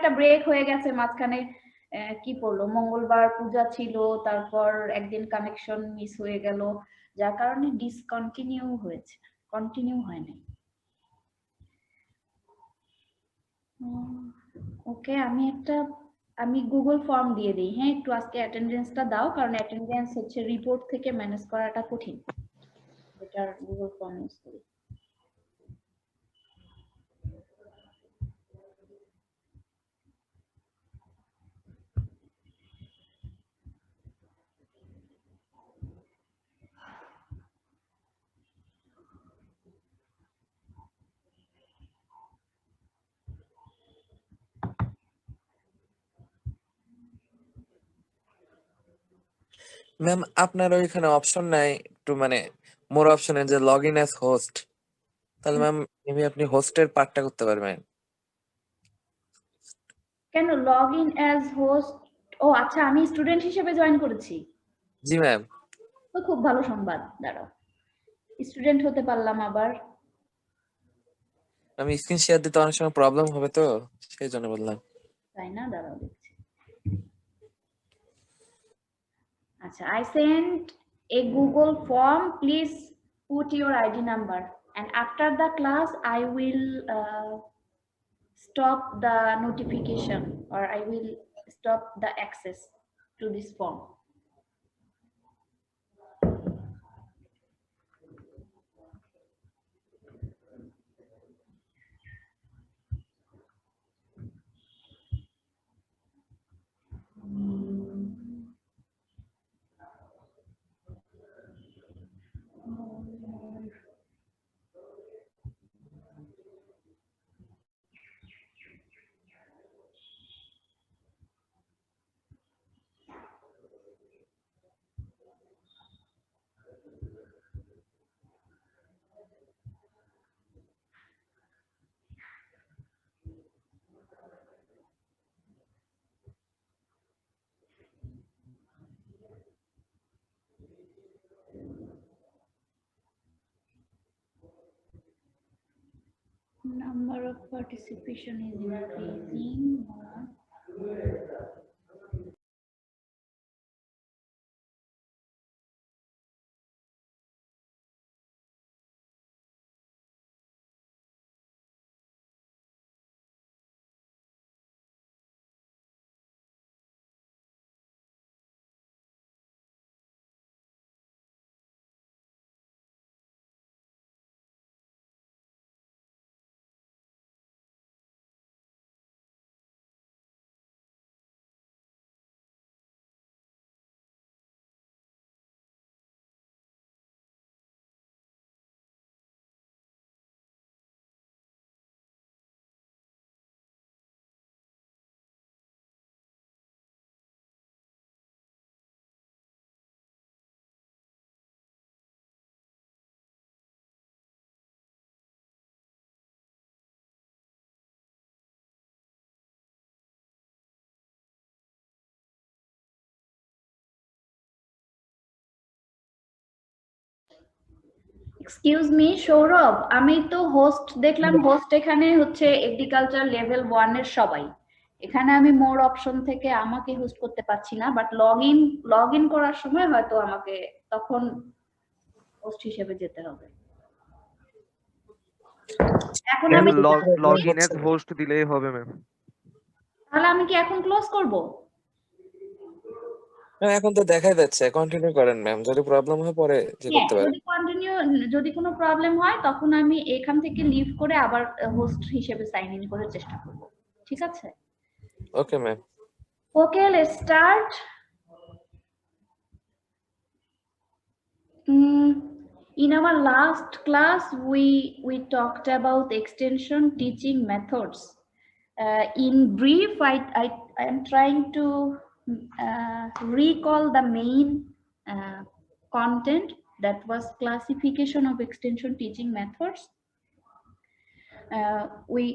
একটা ব্রেক হয়ে গেছে মাঝখানে, কি পড়লো, মঙ্গলবার পূজা ছিল, তারপর একদিন কানেকশন মিস হয়ে গেল, যার কারণে ডিসকন্টিনিউ হয়েছে, কন্টিনিউ হয় নাই। ওকে, আমি গুগল ফর্ম দিয়ে দিই। হ্যাঁ, একটু আজকে অ্যাটেন্ডেন্সটা দাও, কারণ অ্যাটেন্ডেন্স হচ্ছে রিপোর্ট থেকে ম্যানেজ করাটা কঠিন, এটার গুগল ফর্ম ইউজ করি। ম্যাম আপনার ওইখানে অপশন নাই একটু মানে মোর অপশনে যে লগ ইন অ্যাজ হোস্ট, তাহলে ম্যাম মেবি আপনি হোস্টের পার্টটা করতে পারবেন। কেন লগ ইন অ্যাজ হোস্ট? ও আচ্ছা, আমি স্টুডেন্ট হিসেবে জয়েন করেছি, জি ম্যাম। তো খুব ভালো সংবাদ। দাঁড়াও, স্টুডেন্ট হতে পারলাম আবার। আমি স্ক্রিন শেয়ার দিতে অনেক সময় প্রবলেম হবে তো সেই জন্য বললাম। তাই না, দাঁড়াও দেখছি। আচ্ছা, I sent a Google form. Please put your ID number, and after the class I will stop the notification, or I will stop the access to this form. Number of participation is increasing. Excuse me Sourav, আমি তো host দেখলাম, host এখানে হচ্ছে agriculture level 1 এর সবাই। এখানে আমি মোর option থেকে আমাকে হোস্ট করতে পারছি না, বাট লগ ইন করার সময় হয়তো আমাকে তখন হোস্ট হিসেবে যেতে হবে। এখন আমি লগ ইন এজ হোস্ট দিলেই হবে ম্যাম। তাহলে আমি কি এখন ক্লোজ করব? এখন তো দেখাই যাচ্ছে, কন্টিনিউ করেন ম্যাম, যদি প্রবলেম হয় পরে যে হ্যাঁ, করতে পারেন। যদি কোনো প্রবলেম হয় তখন আমি এখান থেকে লিভ করে আবার হোস্ট হিসেবে সাইন ইন করার চেষ্টা করব, ঠিক আছে? Okay ma'am. Okay, let's start. In our last class, we talked about extension teaching methods. In brief, I am trying to recall the main content, that was classification of extension teaching methods. We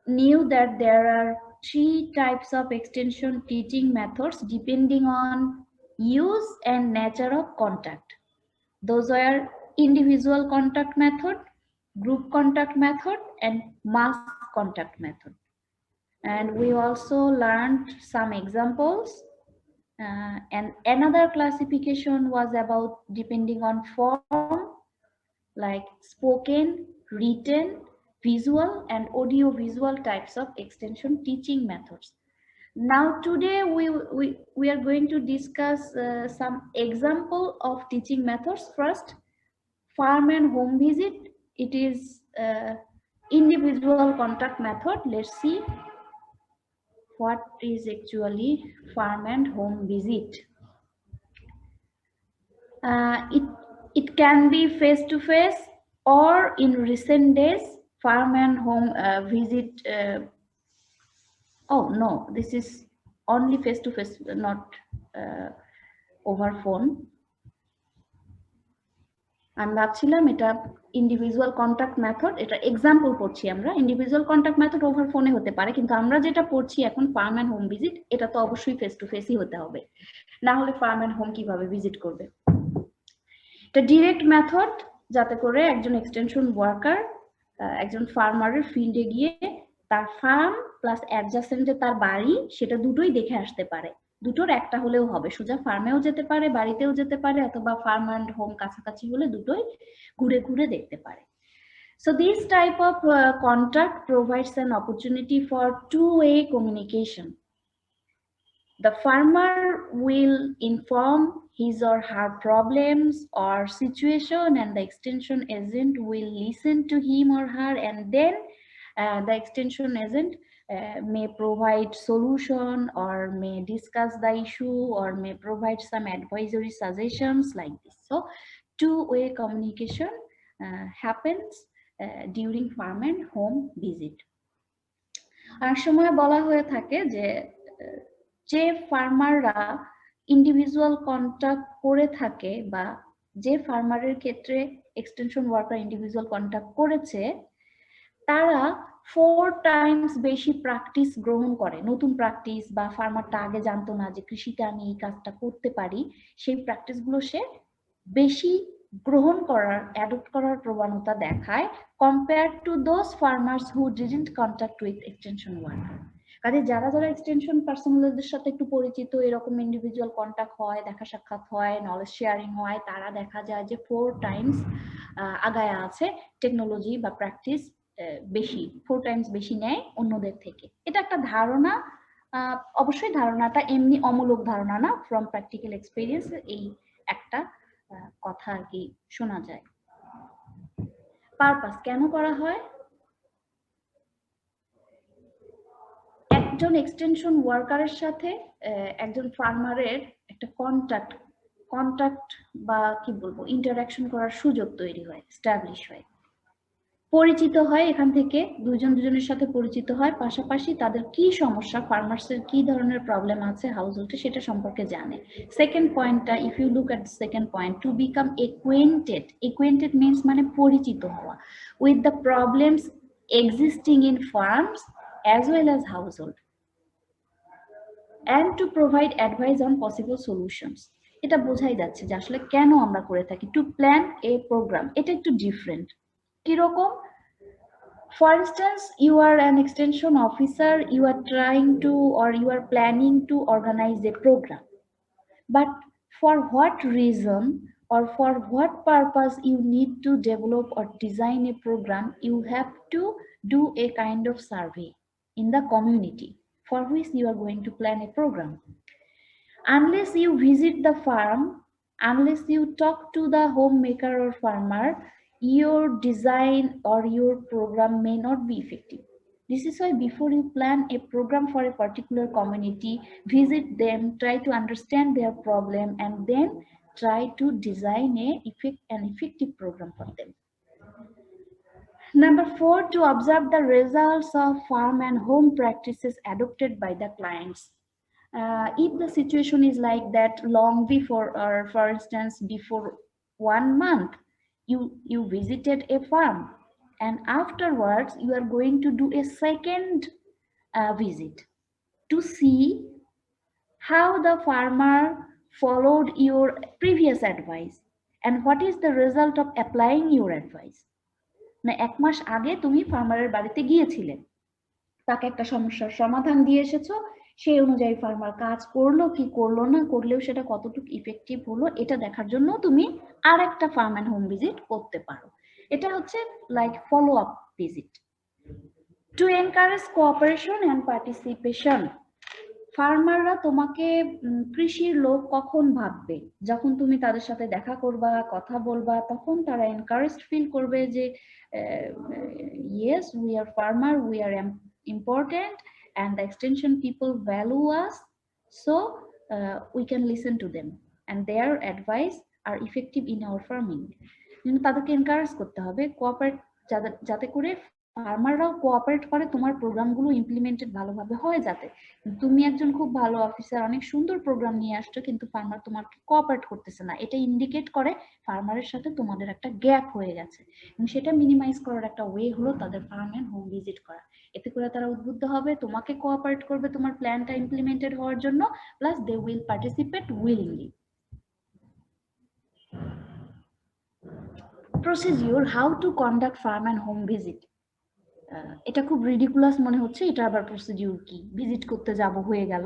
knew that there are 3 types of extension teaching methods depending on use and nature of contact. Those were individual contact method, group contact method, and mass contact method. and we also learned some examples. And another classification was about depending on form, like spoken, written, visual, and audio-visual types of extension teaching methods. Now today we are going to discuss some example of teaching methods. First, farm and home visit. It is individual contact method. Let's see what is actually farm and home visit. It can be face to face, or in recent days farm and home visit. Oh no, this is only face to face, not over phone. আমি ভাবছিলাম এটা individual contact method, এটা example পড়ছি আমরা। Individual contact method over ফোনে হতে পারে, কিন্তু আমরা যেটা পড়ছি এখন ফার্ম এন্ড হোম ভিজিট, এটা তো অবশ্যই ফেস টু ফেসই হতে হবে, না হলে ফার্ম এন্ড হোম কিভাবে ভিজিট করবে। এটা ডিরেক্ট মেথড, যাতে করে একজন এক্সটেনশন ওয়ার্কার একজন ফার্মারের ফিল্ডে গিয়ে তার ফার্ম প্লাস অ্যাডজাসেন্ট যে তার বাড়ি, সেটা দুটোই দেখে আসতে পারে। দুটোর একটা হলেও হবে, সোজা ফার্মেও যেতে পারে, বাড়িতেও যেতে পারে, অথবা ফার্ম অ্যান্ড হোম কাছাকাছি হলে দুটোই ঘুরে ঘুরে দেখতে পারে। So this type of contact provides an opportunity for two-way communication. The farmer will inform his or her problems or situation, and the extension agent will listen to him or her, and then the extension agent may provide solution, or may discuss the issue, or may provide some advisory suggestions like this. So two-way communication happens during farm and home visit. অনেক সময় বলা হয়ে থাকে যে ফার্মাররা individual contact করে থাকে, বা যে ফার্মারের ক্ষেত্রে এক্সটেনশন ওয়ার্কার ইন্ডিভিজুয়াল কন্টাক্ট করেছে, তারা 4 টাইমস বেশি প্র্যাকটিস গ্রহণ করে। নতুন প্র্যাকটিস, বা ফার্মারটা আগে জানতো না যে কৃষিতে আমি এই কাজটা করতে পারি, সেই প্র্যাকটিসগুলো সে বেশি গ্রহণ করার, অ্যাডপ্ট করার প্রবণতা দেখায় compare to those farmers who didn't contact with extension worker. কাজে যারা যারা এক্সটেনশন পার্সোনালদের সাথে একটু পরিচিত, এরকম ইন্ডিভিজুয়াল কন্টাক্ট হয়, দেখা সাক্ষাৎ হয়, নলেজ শেয়ারিং হয়, তারা দেখা যায় যে 4 টাইমস আগায়া আছে টেকনোলজি বা প্র্যাকটিস বেশি, 4 টাইমস বেশি নেয় অন্যদের থেকে। এটা একটা ধারণা, অবশ্যই ধারণাটা এমনি অমূলক ধারণা না, ফ্রম প্র্যাকটিক্যাল এক্সপেরিয়েন্স এই একটা কথা আর কি শোনা যায়। পারপাস কেন করা হয়? একজন এক্সটেনশন ওয়ার্কারের সাথে একজন ফার্মারের একটা কন্টাক্ট বা কি বলবো ইন্টারাকশন করার সুযোগ তৈরি হয়, এস্টাবলিশ হয়, পরিচিত হয়। এখান থেকে দুজনের সাথে পরিচিত হয়, পাশাপাশি তাদের কি সমস্যা, ফার্মার্সের কি ধরনের প্রবলেম আছে হাউস হোল্ডে, সেটা সম্পর্কে জানে। সেকেন্ড পয়েন্টটা, if you look at second point, to become acquainted means মানে পরিচিত হওয়া with the problems existing in farms as well as household, and to provide advice on possible solutions. এটা বোঝাই যাচ্ছে যে আসলে কেন আমরা করে থাকি। টু প্ল্যান এ প্রোগ্রাম, এটা একটু ডিফারেন্ট। কিরকম? For instance, you are an extension officer, you are trying to or you are planning to organize a program, but for what reason or for what purpose you need to develop or design a program, you have to do a kind of survey in the community for which you are going to plan a program. Unless you visit the farm, unless you talk to the homemaker or farmer, your design or your program may not be effective. This is why before you plan a program for a particular community, visit them, try to understand their problem, and then try to design an effective program for them. Number 4, to observe the results of farm and home practices adopted by the clients. If the situation is like that, long before, or for instance, before 1 month, you visited a farm, and afterwards you are going to do a second visit to see how the farmer followed your previous advice and what is the result of applying your advice. না 1 মাস আগে তুমি ফার্মারের বাড়িতে গিয়েছিলে, তাকে একটা সমস্যার সমাধান দিয়ে এসেছো, সেই অনুযায়ী ফার্মার কাজ করলো কি করলো না, করলেও সেটা কতটুকু ইফেক্টিভ হলো এটা দেখার জন্য তুমি আর একটা ফার্ম অ্যান্ড হোম ভিজিট করতে পারো। এটা হচ্ছে like follow up visit. To encourage cooperation and participation, ফার্মাররা তোমাকে কৃষির লোক কখন ভাববে? যখন তুমি তাদের সাথে দেখা করবা, কথা বলবা, তখন তারা এনকারেজড ফিল করবে যে yes we are farmer, we are important and the extension people value us, so we can listen to them and their advice are effective in our farming. তাদেরকে এনকারেজ করতে হবে, কোঅপারেট, যাতে করে ফার্মাররাও cooperate করে তোমার প্রোগ্রামগুলো ইমপ্লিমেন্টেড ভালোভাবে হয়। যাতে তুমি একজন খুব ভালো অফিসার, অনেক সুন্দর প্রোগ্রাম নিয়ে আসছো, কিন্তু ফার্মার তোমাকে কোঅপারেট করতেছে না, এটা ইন্ডিকেট করে ফার্মারের সাথে তোমাদের একটা গ্যাপ হয়ে গেছে। এবং সেটা মিনিমাইজ করার একটা ওয়ে হলো তাদের ফার্ম এন্ড হোম ভিজিট করা। এতে করে তারা উদ্বুদ্ধ হবে, তোমাকে কোঅপারেট করবে তোমার প্ল্যানটা ইমপ্লিমেন্টেড হওয়ার জন্য, plus they will participate willingly. Procedure how to conduct farm and home visit. এটা খুব রিডিকুলাস মনে হচ্ছে, এটা আবার প্রসিডিউর কি, ভিজিট করতে যাব হয়ে গেল।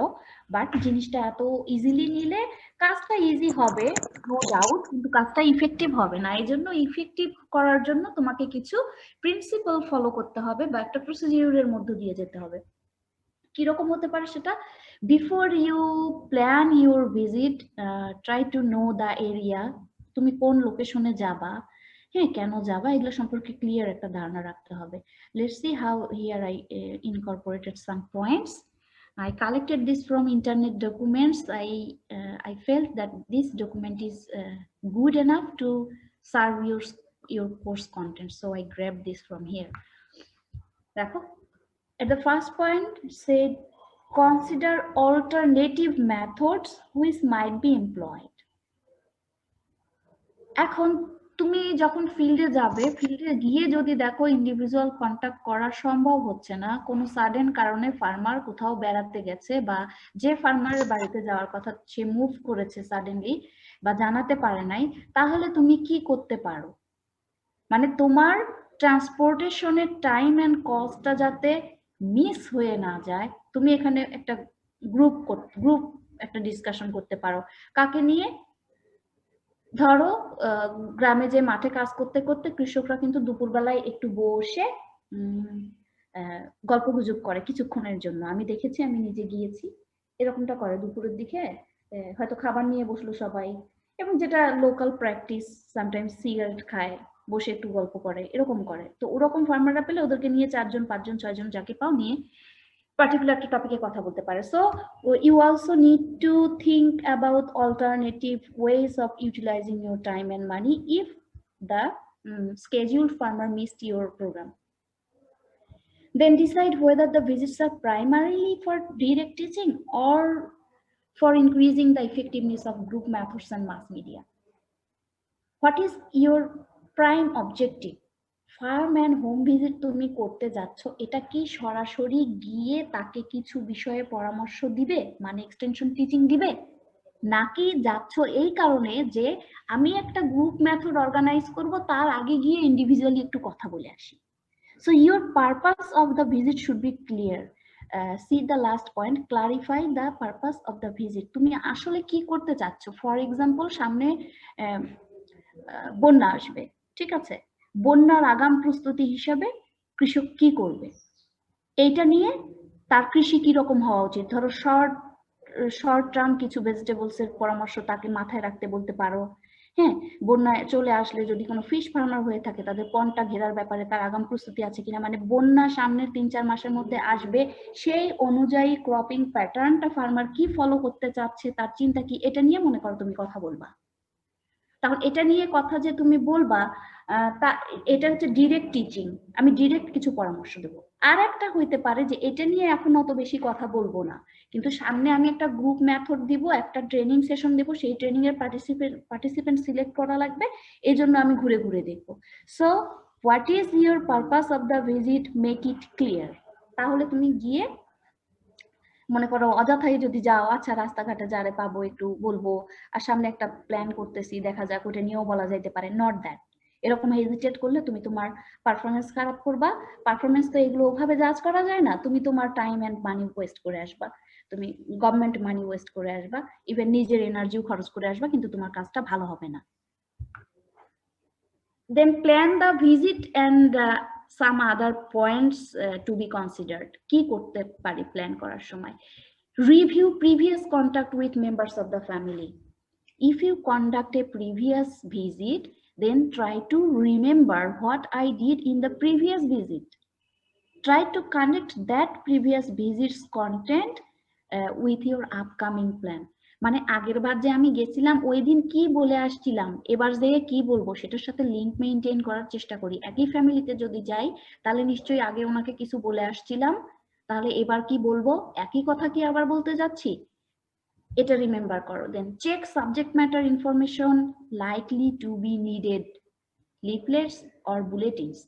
বাট জিনিসটা এত ইজিলি নিলে কাজটা ইজি হবে নো ডাউট, কিন্তু কাজটা ইফেক্টিভ হবে না। এই জন্য ইফেক্টিভ করার জন্য তোমাকে কিছু প্রিন্সিপাল ফলো করতে হবে বা একটা প্রসিডিউরের মধ্য দিয়ে যেতে হবে। কিরকম হতে পারে সেটা? Before you plan your visit, try to know the area, তুমি কোন লোকেশনে যাবা, হ্যাঁ কেন যাবা, এগুলো সম্পর্কে ক্লিয়ার একটা ধারণা রাখতে হবে। Let's see how here I incorporated some points. I collected this from internet documents. I felt that this document is good enough to serve your course content, so I grabbed this from here. দেখো, at the first point it said consider alternative methods which might be employed. এখন তুমি যখন ফিল্ডে যাবে, ফিল্ডে গিয়ে যদি দেখো ইন্ডিভিজুয়াল কন্টাক্ট করা সম্ভব হচ্ছে না, কোনো সাডেন কারণে ফার্মার কোথাও বেড়াতে গেছে, বা যে ফার্মারের বাড়িতে যাওয়ার কথা সে মুভ করেছে সাডেনলি বা জানাতে পারে নাই, তাহলে তুমি কি করতে পারো? মানে তোমার ট্রান্সপোর্টেশনের টাইম এন্ড কস্টটা যাতে মিস হয়ে না যায়, তুমি এখানে একটা গ্রুপ একটা ডিসকাশন করতে পারো। কাকে নিয়ে? ধরো গ্রামে যে মাঠে কাজ করতে করতে কৃষকরা কিন্তু দুপুরবেলায় একটু বসে গল্পগুজব করে কিছুক্ষণের জন্য। আমি দেখেছি, আমি নিজে গিয়েছি, এরকমটা করে দুপুরের দিকে, হয়তো খাবার নিয়ে বসলো সবাই, এবং যেটা লোকাল প্র্যাকটিস, সামটাইমস সিগারেট খায়, বসে একটু গল্প করে, এরকম করে। তো ওরকম ফার্মাররা পেলে ওদেরকে নিয়ে 4 জন 5 জন 6 জন যাকে পাও নিয়ে পার্টিকুলার একটা টপিকে কথা বলতে পারে। So you also need to think about alternative ways of utilizing your time and money if the scheduled farmer missed your program. Then decide whether the visits are primarily for direct teaching or for increasing the effectiveness of group methods and mass media. What is your prime objective? Farm and home visit তুমি করতে যাচ্ছ, এটা কি সরাসরি গিয়ে তাকে কিছু বিষয়ে পরামর্শ দিবে, মানে এক্সটেনশন টিচিং দিবে, নাকি যাচ্ছ এই কারণে যে আমি একটা গ্রুপ মেথড অর্গানাইজ করব, তার আগে গিয়ে ইন্ডিভিজুয়ালি একটু কথা বলে আসি? So your purpose of the visit should be clear. C the last point, clarify the purpose of the visit. তুমি আসলে কি করতে চাচ্ছ? ফর এক্সাম্পল, সামনে বন্যা আসবে, ঠিক আছে, বন্যার আগাম প্রস্তুতি হিসাবে কৃষক কি করবে, এইটা নিয়ে তার কৃষি কিরকম হওয়া উচিত। ধরো শর্ট টার্ম কিছু ভেজিটেবলস এর পরামর্শ তাকে মাথায় রাখতে বলতে পারো। হ্যাঁ, বন্যায় চলে আসলে যদি কোনো ফিশ ফার্মার হয়ে থাকে, তাদের পন্ডটা ঘেরার ব্যাপারে তার আগাম প্রস্তুতি আছে কিনা, মানে বন্যা সামনের 3-4 মাসের মধ্যে আসবে, সেই অনুযায়ী ক্রপিং প্যাটার্নটা ফার্মার কি ফলো করতে চাচ্ছে, তার চিন্তা কি, এটা নিয়ে মনে করো তুমি কথা বলবা। তখন এটা নিয়ে কথা যে তুমি বলবা, তা এটা হচ্ছে ডিরেক্ট টিচিং, আমি ডিরেক্ট কিছু পরামর্শ দেবো। আর একটা হইতে পারে যে এটা নিয়ে এখন অত বেশি কথা বলবো না, কিন্তু সামনে আমি একটা গ্রুপ মেথড দিব, একটা ট্রেনিং সেশন দেবো, সেই ট্রেনিং এর পার্টিসিপেন্ট সিলেক্ট করা লাগবে, এই জন্য আমি ঘুরে ঘুরে দেখবো। So what is your purpose of the visit, make it clear. তাহলে তুমি গিয়ে মনে করো অযথাই যদি যাও, আচ্ছা রাস্তাঘাটে যারে পাবো একটু বলবো, আর সামনে একটা প্ল্যান করতেছি, দেখা যাক ওটা নিয়েও বলা যাইতে পারে, নট দ্যাট। এরকম হেজিটেট করলে তুমি তোমার পারফরমেন্স খারাপ করবা। পারফরমেন্স তো এগুলো ওভাবে জাজ করা যায় না, তুমি তোমার টাইম এন্ড মানি ওয়েস্ট করে আসবা, তুমি গভর্নমেন্ট মানি ওয়েস্ট করে আসবা, ইভেন নিজের এনার্জিও খরচ করে আসবা, কিন্তু তোমার কাজটা ভালো হবে না। Then plan the visit and some other points to be considered. কি করতে পারি প্ল্যান করার সময়? Review previous contact with members of the family. If you conduct a previous visit, then try to remember what I did in the previous visit. Try to connect that previous visit's content with your upcoming plan. মানে আগের বার যে আমি গেছিলাম ওই দিন কি বলে আসছিলাম, এবার যে কি বলবো সেটার সাথে লিংক মেইনটেইন করার চেষ্টা করি। একই ফ্যামিলিতে যদি যাই তাহলে নিশ্চয়ই আগে ওনাকে কিছু বলে আসছিলাম, তাহলে এবার কি বলবো, একই কথা কি আবার বলতে যাচ্ছি, এটা রিমেম্বার করো। Then check subject matter information likely to be needed, leaflets or bulletins.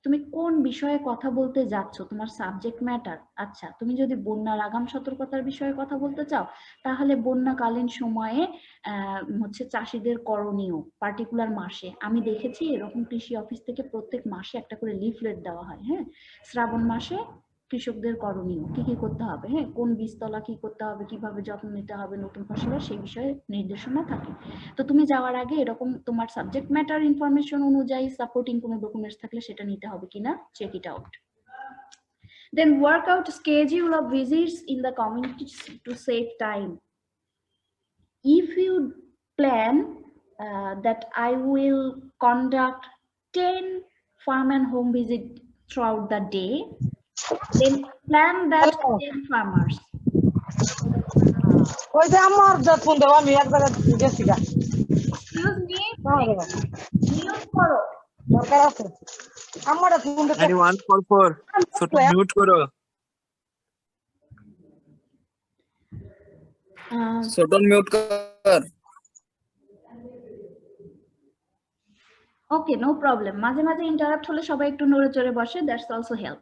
তুমি কোন বিষয়ে কথা বলতে যাচ্ছ, তোমার সাবজেক্ট ম্যাটার। আচ্ছা, তুমি যদি বন্যার আগাম সতর্কতার বিষয়ে কথা বলতে চাও, তাহলে বন্যাকালীন সময়ে হচ্ছে চাষিদের করণীয় পার্টিকুলার মাসে, আমি দেখেছি এরকম কৃষি অফিস থেকে প্রত্যেক মাসে একটা করে লিফলেট দেওয়া হয়। হ্যাঁ, শ্রাবণ মাসে কৃষকদের করণীয় কি কি করতে হবে, হ্যাঁ, কোন বীজতলা কি করতে হবে, কিভাবে যত্ন নিতে হবে নতুন ফসলের, সেই বিষয়ে নির্দেশনা থাকে। তো তুমি যাওয়ার আগে এরকম তোমার সাবজেক্ট ম্যাটার ইনফরমেশন অনুযায়ী সাপোর্টিং কোনো ডকুমেন্টস থাকলে সেটা নিতে হবে কিনা check it out. Then work out schedule of visits in the communities to save time. If you plan that I will conduct 10 farm and home visit throughout the day, then plan that 10 farmers. ওই যে আমার যত phone দাও আমি এক জায়গায় গেছি গা। Excuse me, mute করো। দরকার আছে আমার ফোন দাও। 9144 ছোট মিউট করো, ছোট মিউট কর। Okay, no problem. মাঝে মাঝে ইন্টারাপ্ট হলে সবাই একটু নড়ে চড়ে বসে, that's also help.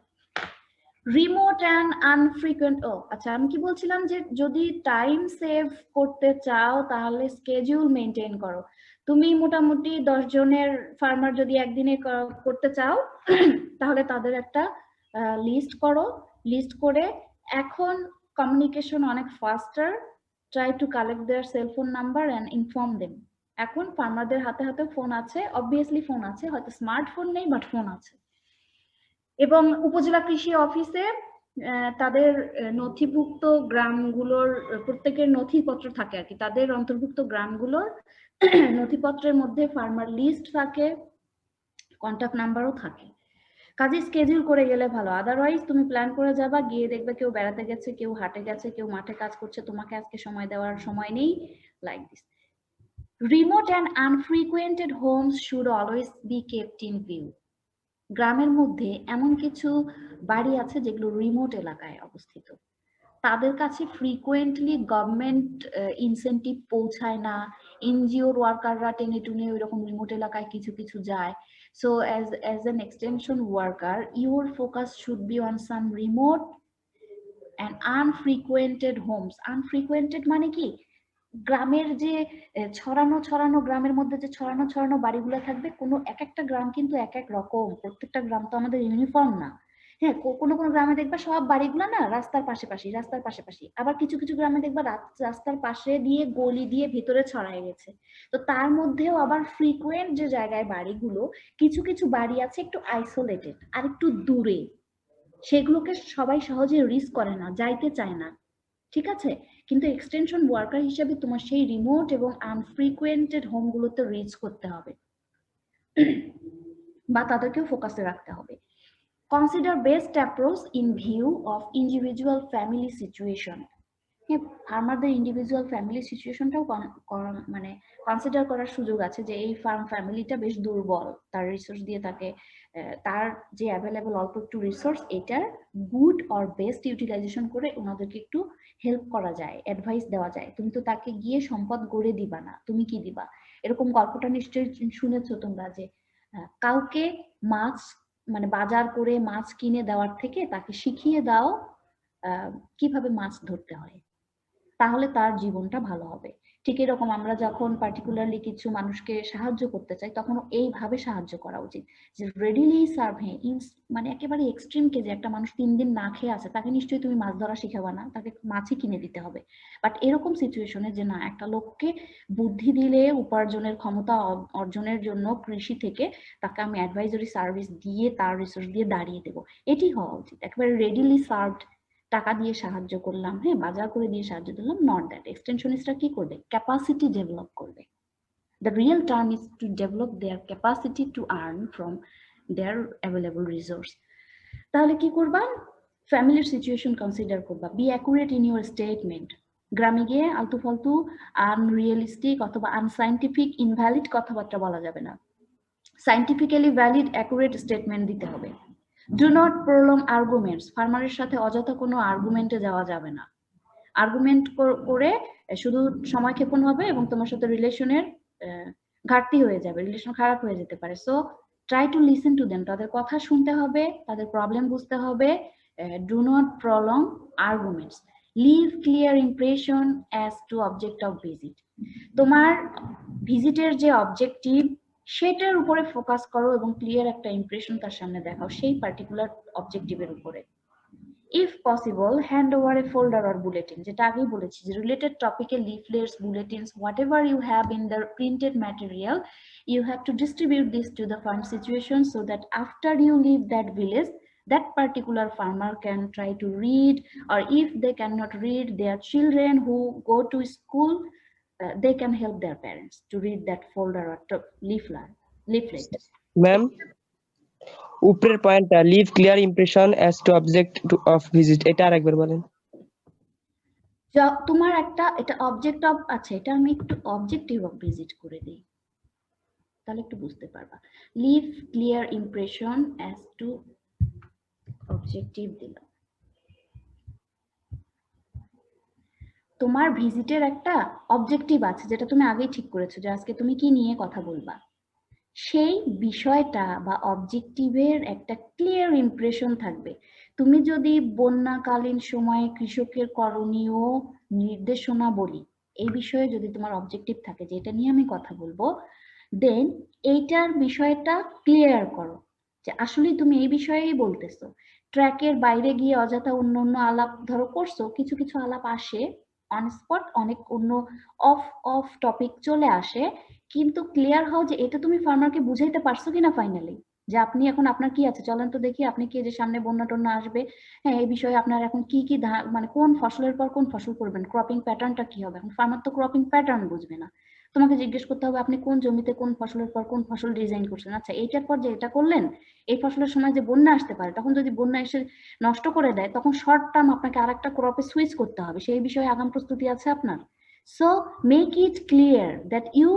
Remote and unfrequent, ও আচ্ছা আমি কি বলছিলাম যে যদি টাইম সেভ করতে চাও তাহলে স্কেডিউল মেনটেন করো। তুমি মোটামুটি 10 জনের ফার্মার যদি একদিনে করতে চাও তাহলে তাদের একটা লিস্ট করো, লিস্ট করে এখন কমিউনিকেশন অনেক faster, try to collect their cell phone number and inform them. এখন ফার্মারদের হাতে হাতে ফোন আছে, অবভিয়াসলি ফোন আছে, হয়তো স্মার্টফোন নেই বাট ফোন আছে। এবং উপজেলা কৃষি অফিসে তাদের নথিভুক্ত গ্রামগুলোর প্রত্যেকের নথিপত্র থাকে আর কি, তাদের অন্তর্ভুক্ত গ্রামগুলোর নথিপত্রের মধ্যে ফার্মার লিস্ট থাকে, কন্টাক্ট নাম্বারও থাকে। কাজে স্কেডিউল করে গেলে ভালো, আদারওয়াইজ তুমি প্ল্যান করে যাবা, গিয়ে দেখবে কেউ বেড়াতে গেছে, কেউ হাটে গেছে, কেউ মাঠে কাজ করছে, তোমাকে আজকে সময় দেওয়ার সময় নেই, like this. Remote and unfrequented homes should always be kept in view. গ্রামের মধ্যে এমন কিছু বাড়ি আছে যেগুলো রিমোট এলাকায় অবস্থিত, তাদের কাছে ফ্রিকুয়েন্টলি গভর্নমেন্ট ইনসেন্টিভ পৌঁছায় না, এনজিওর ওয়ার্কাররা টেনে টুনে ওইরকম রিমোট এলাকায় কিছু কিছু যায়। So as an extension worker your focus should be on some remote and unfrequented homes. Unfrequented মানে কি, গ্রামের যে ছড়ানো ছড়ানো, গ্রামের মধ্যে যে ছড়ানো ছড়ানো বাড়িগুলো থাকবে, কোনো এক একটা গ্রাম কিন্তু এক এক রকম, প্রত্যেকটা গ্রাম তো আমাদের ইউনিফর্ম না। হ্যাঁ, কোনো কোনো গ্রামে দেখবা সব বাড়িগুলো না রাস্তার পাশাপাশি, রাস্তার পাশাপাশি, আবার কিছু কিছু গ্রামে দেখবা রাস্তার পাশে দিয়ে গলি দিয়ে ভিতরে ছড়ায় গেছে। তো তার মধ্যেও আবার ফ্রিকুয়েন্ট যে জায়গায় বাড়িগুলো, কিছু কিছু বাড়ি আছে একটু আইসোলেটেড আর একটু দূরে, সেগুলোকে সবাই সহজে রিস্ক করে না, যাইতে চায় না, ঠিক আছে। কিন্তু এক্সটেনশন ওয়ার্কার হিসেবে তোমার সেই রিমোট এবং আনফ্রিকুয়েন্টেড হোমগুলোতে রিচ করতে হবে বা তাদেরকেও ফোকাসে রাখতে হবে। Consider best approach in view of individual family situation. হ্যাঁ, ফার্মারদের ইন্ডিভিজুয়াল ফ্যামিলি সিচুয়েশনটাও মানে কনসিডার করার সুযোগ আছে, যে এই ফার্ম ফ্যামিলিটা বেশ দুর্বল, তার রিসোর্স দিয়ে তাকে, তার যে অ্যাভেলেবল অল্প একটু রিসোর্স, এটার গুড অর বেস্ট ইউটিলাইজেশন করে ওনাদেরকে একটু হেল্প করা যায়, অ্যাডভাইস দেওয়া যায়। তুমি তো তাকে গিয়ে সম্পদ গড়ে দিবা না, তুমি কি দিবা? এরকম গল্পটা নিশ্চয়ই শুনেছো তোমরা, যে কাউকে মাছ মানে বাজার করে মাছ কিনে দেওয়ার থেকে তাকে শিখিয়ে দাও কিভাবে মাছ ধরতে হয়। তাহলে তার জীবনটা ভালো হবে। ঠিক এরকম আমরা যখন পার্টিকুলারলি কিছু মানুষকে সাহায্য করতে চাই তখন এইভাবে সাহায্য করা উচিত যে রেডিলি সার্ভ। হ্যাঁ, মানে একেবারে এক্সট্রিম কেজে একটা মানুষ 3 দিন না খেয়ে আছে, তাকে নিশ্চয়ই তুমি মাছ ধরা শিখাবা না, তাকে মাছই কিনে দিতে হবে। বাট এরকম সিচুয়েশনে যে না, একটা লোককে বুদ্ধি দিলে উপার্জনের ক্ষমতা অর্জনের জন্য কৃষি থেকে তাকে আমি অ্যাডভাইজারি সার্ভিস দিয়ে তার রিসোর্স দিয়ে দাঁড়িয়ে দেবো, এটি হওয়া উচিত। একেবারে রেডিলি সার্ভড টাকা দিয়ে সাহায্য করলাম, হ্যাঁ, বাজার করে দিয়ে সাহায্য করলাম, নট দ্যাট। এক্সটেনশনিস্টরা কি করবে? ক্যাপাসিটি ডেভেলপ করবে। The real term is to develop their capacity to earn from their available resource. তাহলে কি করবা? ফ্যামিলির সিচুয়েশন কনসিডার করবা, be accurate in your statement. গ্রামে গিয়ে আলতু ফালতু আনরিয়েলিস্টিক অথবা আনসাইন্টিফিক ইনভ্যালিড কথাবার্তা বলা যাবে না, সাইন্টিফিক্যালি ভ্যালিড অ্যাকুরেট স্টেটমেন্ট দিতে হবে। ডু নট প্রলং আর্গুমেন্টস, ফার্মারের সাথে অযথা কোনো আর্গুমেন্টে যাওয়া যাবে না। আর্গুমেন্ট করে শুধু সময় ক্ষেপণ হবে এবং তোমার সাথে রিলেশনের ঘাটতি হয়ে যাবে, রিলেশন খারাপ হয়ে যেতে পারে। So try to listen to them, তাদের কথা শুনতে হবে, তাদের প্রবলেম বুঝতে হবে। Do not prolong arguments. Leave clear impression as to object of visit. তোমার ভিজিটের যে অবজেক্টিভ সেটার উপরে ফোকাস করো এবং ক্লিয়ার একটা ইমপ্রেশন তার সামনে দেখাও সেই পার্টিকুলার অবজেক্টিভের উপরে। If possible, hand over a folder or bulletin, যেটা আগেই বলেছি যে রিলেটেড টপিকে লিফলেটস, বুলেটিনস, whatever you have in the printed material, you have to distribute this to the farm situation so that after you leave that village, that particular farmer can try to read, or if they cannot read, their children who go to school, they can help their parents to read that folder or leaflet. Ma'am, উপরের পয়েন্টটা leave clear impression as to object of visit, এটা আরেকবার বলেন। তোমার একটা এটা object of আছে, এটা আমি একটু অবজেক্টিভ অফ ভিজিট করে দিই, তাহলে একটু বুঝতে পারবা। Leave clear impression as to objective দিলাম। তোমার ভিজিটের একটা অবজেক্টিভ আছে যেটা তুমি আগেই ঠিক করেছো যে আজকে তুমি কি নিয়ে কথা বলবা, সেই বিষয়টা বা অবজেক্টিভের একটা ক্লিয়ার ইমপ্রেশন থাকবে। তুমি যদি বন্যাকালীন সময়ে কৃষকের করণীয় নির্দেশনা বলি, এই বিষয়ে যদি তোমার অবজেক্টিভ থাকে যে এটা নিয়ে আমি কথা বলবো, দেন এইটার বিষয়টা ক্লিয়ার করো যে আসলে তুমি এই বিষয়েই বলতেছো। ট্র্যাকের বাইরে গিয়ে অযথা অন্য অন্য আলাপ ধরো করছো, কিছু কিছু আলাপ আসে অন স্পট, অনেক অন্য অফ টপিক চলে আসে, কিন্তু ক্লিয়ার হও যে এটা তুমি ফার্মারকে বুঝাইতে পারছো কিনা ফাইনালি, যে আপনি এখন আপনার কি আছে চলেন তো দেখি, আপনি কি যে সামনে বন্যা টন্যা আসবে, হ্যাঁ এই বিষয়ে আপনার এখন কি কি মানে কোন ফসলের পর কোন ফসল করবেন, ক্রপিং প্যাটার্নটা কি হবে। এখন ফার্মার তো ক্রপিং প্যাটার্ন বুঝবে না, তোমাকে জিজ্ঞেস করতে হবে আপনি কোন জমিতে কোন ফসলের পর কোন ফসল ডিজাইন করছেন। আচ্ছা এইটার পর যে এটা করলেন, এই ফসলের সময় যে বন্যা আসতে পারে, তখন যদি বন্যা এসে নষ্ট করে দেয় তখন শর্ট টার্ম আপনাকে আরেকটা ক্রপে সুইচ করতে হবে, সেই বিষয়ে আগাম প্রস্তুতি আছে আপনার। So make it clear that you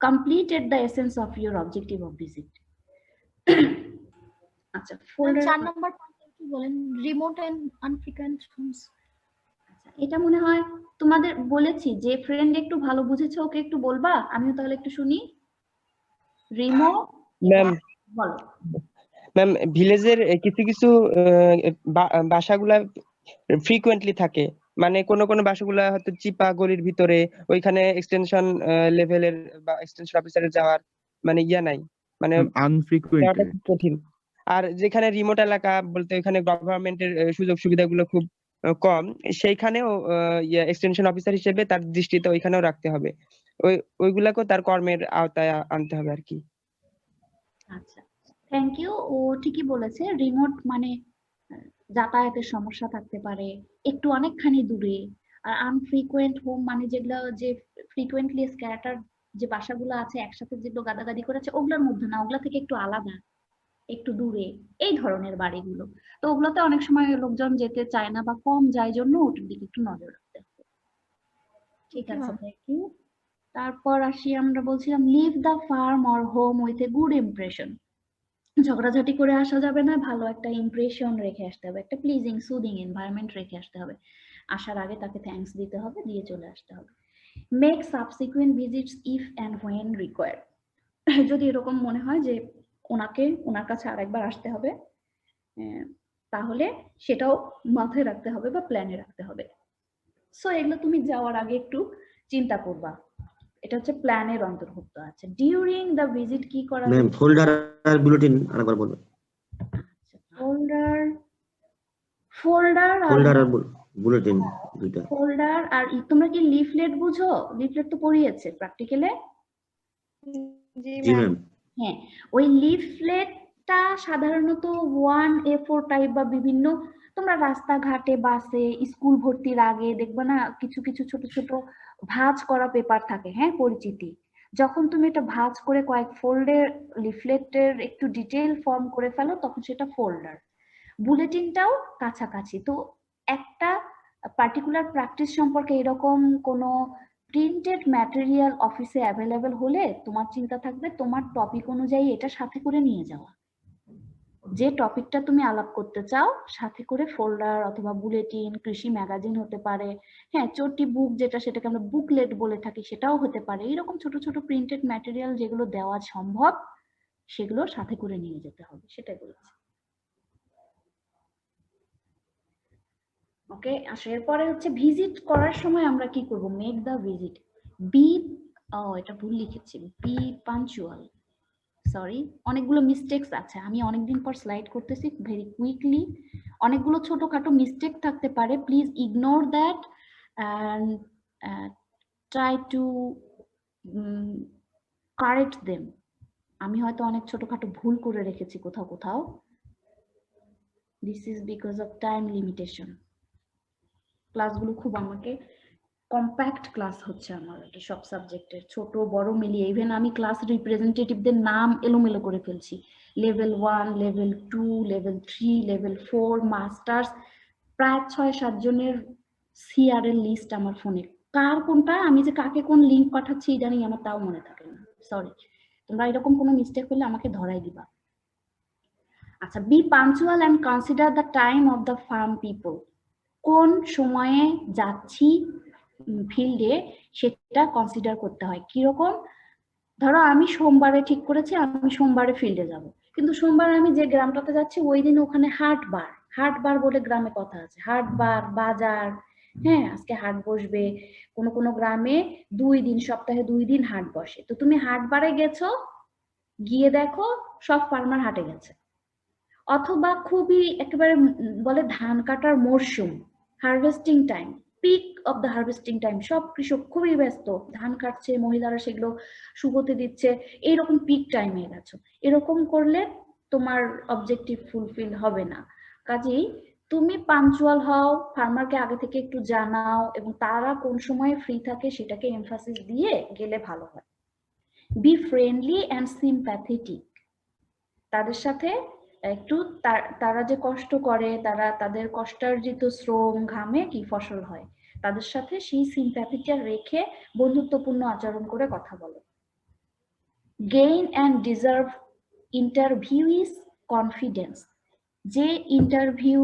completed the essence of your objective of visit. আচ্ছা, ফোল্ডার 4 নাম্বার পয়েন্টে কি বলেন, রিমোট এন্ড আনফ্রিকোয়েন্ট হোমস। আচ্ছা, এটা মনে হয় তোমাদের বলেছি, যে ফ্রেন্ড একটু ভালো বুঝেছে ওকে একটু বলবা, আমিও তাহলে একটু শুনি। রিমোট ম্যাম, বলো। ম্যাম ভিলেজের কিছু কিছু বাসাগুলা ফ্রিকুয়েন্টলি থাকে, মানে কোন কোন বাসাগুলা হয়তো চিপা গলির ভিতরে, ওইখানে এক্সটেনশন লেভেলের বা এক্সটেনশন অফিসারের যাওয়ার মানে ইয়া নাই, মানে আনফ্রিকুয়েন্টলি যাওয়াটা খুব কঠিন। আর যেখানে রিমোট এলাকা বলতে ওখানে গভর্নমেন্টের সুযোগ সুবিধাগুলো খুব কম, সেইখানেও এক্সটেনশন অফিসার হিসেবে তার দৃষ্টিতে ওইখানেও রাখতে হবে, ওইগুলাকেও তার কর্মের আওতায় আনতে হবে আর কি। আচ্ছা, থ্যাংক ইউ। ও ঠিকই বলেছে, রিমোট মানে যাতায়াতের সমস্যা থাকতে পারে, একটু অনেকখানি দূরে। আর আনফ্রিকুয়েন্ট হোম মানে যেগুলো যে ফ্রিকুয়েন্টলি স্ক্যাটার যে বাসাগুলো আছে একসাথে যেগুলো গাদাগাদি করেছে, ওগুলোর মধ্যে না, ওগুলা থেকে একটু আলাদা, একটু দূরে, এই ধরনের বাড়িগুলো। তো ওগুলোতে অনেক সময় লোকজন যেতে চায় না বা কম যায়, জন্য ওটার দিকে একটু নজর রাখতে হবে। ঠিক আছে, থ্যাংক ইউ। তারপর আসি, আমরা বলছিলাম leave the farm or home with a good impression. ঝগড়াঝাটি করে আসা যাবে না, ভালো একটা ইমপ্রেশন রেখে আসতে হবে, একটা প্লিজিং সুদিং এনভায়রনমেন্ট রেখে আসতে হবে। আসার আগে তাকে থ্যাঙ্কস দিতে হবে, দিয়ে চলে আসতে হবে। Make subsequent visits if and when required. যদি এরকম মনে হয় যে ওনার কাছে আরেকবার আসতে হবে, তাহলে সেটাও মাথায় রাখতে হবে বা প্ল্যানে রাখতে হবে। সো এগুলো তুমি যাওয়ার আগে একটু চিন্তা করবা। এটা হচ্ছে প্ল্যানের অন্তর্ভুক্ত আছে। ডিউরিং দ্য ভিজিট কি করা ম্যাম যেতে ফোল্ডার আর বুলেটিন আরেকবার বলবেন। ফোল্ডার ফোল্ডার আর ফোল্ডার আর বুলেটিন দুইটা। ফোল্ডার আর তোমরা কি লিফলেট বুঝো? লিফলেট তো পড়িয়েছে প্র্যাকটিক্যালে। জি ম্যাম। হ্যাঁ, ওই লিফলেটটা সাধারণত 1A4 টাইপ বা বিভিন্ন, তোমরা রাস্তাঘাটে বাসে স্কুল ভর্তির আগে দেখবে না কিছু কিছু ছোট ছোট ভাঁজ করা পেপার থাকে, হ্যাঁ পরিচিতি। যখন তুমি এটা ভাঁজ করে কয়েক ফোল্ডের লিফলেটের একটু ডিটেইল ফর্ম করে ফেলো তখন সেটা ফোল্ডার। বুলেটিনটাও কাছাকাছি। তো একটা পার্টিকুলার প্র্যাকটিস সম্পর্কে এরকম কোনো প্রিন্টেড ম্যাটেরিয়াল অফিসে অ্যাভেলেবেল হলে তোমার চিন্তা থাকবে তোমার টপিক অনুযায়ী এটা সাথে করে নিয়ে যাওয়া। যে টপিকটা তুমি আলাপ করতে চাও সাথে করে ফোল্ডার অথবা বুলেটিন, কৃষি ম্যাগাজিন হতে পারে, হ্যাঁ চটি বুক যেটা সেটাকে আমরা বুকলেট বলে থাকি সেটাও হতে পারে। এরকম ছোট ছোট প্রিন্টেড ম্যাটেরিয়াল যেগুলো দেওয়া সম্ভব সেগুলো সাথে করে নিয়ে যেতে হবে, সেটাই বলেছি। ওকে, আসলে এরপরে হচ্ছে ভিজিট করার সময় আমরা কি করব? Make the visit. বি, এটা ভুল লিখেছি, বি পাঞ্চুয়াল। সরি, অনেকগুলো মিস্টেকস আছে, আমি অনেকদিন পর স্লাইড করতেছি ভেরি কুইকলি। অনেকগুলো ছোটখাটো মিস্টেক থাকতে পারে, please ignore that and try to correct them. আমি হয়তো অনেক ছোটখাটো ভুল করে রেখেছি কোথাও কোথাও। This is because of time limitation. ক্লাসগুলো খুব আমাকে কম্প্যাক্ট ক্লাস হচ্ছে আমার আর কি, সব সাবজেক্টের ছোট বড় মিলিয়ে। ইভেন আমি ক্লাস রিপ্রেজেন্টেটিভদের নাম এলোমেলো করে ফেলছি। Level 1, level 2, level 3, level 4, masters, প্রায় 6-7 জনের সিআর এর লিস্ট আমার ফোনে। কার কোনটা, আমি যে কাকে কোন লিঙ্ক পাঠাচ্ছি ইদানিং আমার তাও মনে থাকে না। সরি, তোমরা এরকম কোনো মিস্টেক হলে আমাকে ধরাই দিবা। আচ্ছা, be punctual and consider the time of the farm people. কোন সময়ে যাচ্ছি ফিল্ডে সেটা কনসিডার করতে হয়। কিরকম? ধরো আমি সোমবারে ঠিক করেছি আমি সোমবারে ফিল্ডে যাব, কিন্তু সোমবার আমি যে গ্রামটাতে যাচ্ছি ওই দিন ওখানে হাটবার, হাটবার বলে গ্রামে কথা আছে, হাটবার বাজার, হ্যাঁ আজকে হাট বসবে। কোনো কোনো গ্রামে 2 দিন, সপ্তাহে 2 দিন হাট বসে। তো তুমি হাটবারে গেছো, গিয়ে দেখো সব ফার্মার হাটে গেছে। অথবা খুবই একেবারে বলে ধান কাটার মরশুম, harvesting time, peak of the harvesting time, সব কৃষক খুবই ব্যস্ত, ধান কাটছে, মহিলারা সেগুলো শুকোতে দিচ্ছে, এইরকম পিক টাইমে গেছো। এরকম করলে তোমার অবজেক্টিভ ফুলফিল হবে না। কাজেই তুমি পাঞ্চুয়াল হও, ফার্মারকে আগে থেকে একটু জানাও এবং তারা কোন সময় ফ্রি থাকে সেটাকে এমফাসিস দিয়ে গেলে ভালো হয়। B friendly and sympathetic. তাদের সাথে একটু তারা যে কষ্ট করে, তারা তাদের কষ্টার্জিত শ্রম ঘামে কি ফসল হয়, তাদের সাথে সেই সিম্প্যাথিটা রেখে বন্ধুত্বপূর্ণ আচরণ করে কথা বলো। Gain and deserve interviewees confidence. যে ইন্টারভিউ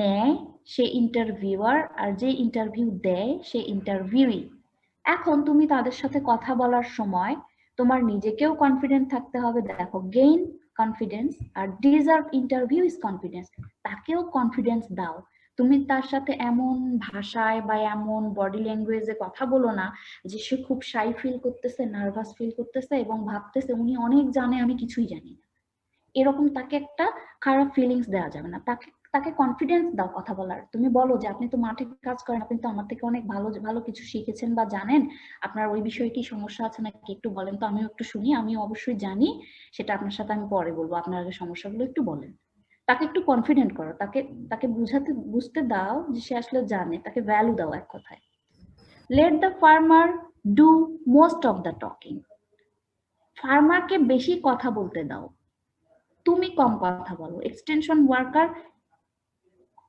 নেয় সে ইন্টারভিউয়ার, আর যে ইন্টারভিউ দেয় সে ইন্টারভিউই। এখন তুমি তাদের সাথে কথা বলার সময় তোমার নিজেকেও কনফিডেন্ট থাকতে হবে। দেখো, গেইন কনফিডেন্স আর ডিজার্ভ ইন্টারভিউ ইজ কনফিডেন্স, তাকেও কনফিডেন্স দাও। তুমি তার সাথে এমন ভাষায় বা এমন বডি ল্যাঙ্গুয়েজে কথা বলো না যে সে খুব শাই ফিল করতেছে, নার্ভাস ফিল করতেছে এবং ভাবতেছে উনি অনেক জানে আমি কিছুই জানি না। এরকম তাকে একটা খারাপ ফিলিংস দেওয়া যাবে না। তাকে কনফিডেন্স দাও কথা বলার। তুমি বলো যে আপনি তো মাঠে কাজ করেন, আপনি তো আমার থেকে অনেক ভালো ভালো কিছু শিখেছেন বা জানেন, আপনার ওই বিষয়ে কি সমস্যা আছে নাকি একটু বলেন তো, আমিও একটু শুনি, আমি অবশ্যই জানি, সেটা আপনার সাথে আমি পরে বলবো, আপনার আগে সমস্যাগুলো একটু বলেন। তাকে একটু কনফিডেন্ট করো, তাকে বুঝতে দাও যে সে আসলে জানে, তাকে ভ্যালু দাও এক কথায়। Let the farmer do most of the talking. ফার্মারকে বেশি কথা বলতে দাও, তুমি কম কথা বলো। এক্সটেনশন ওয়ার্কার,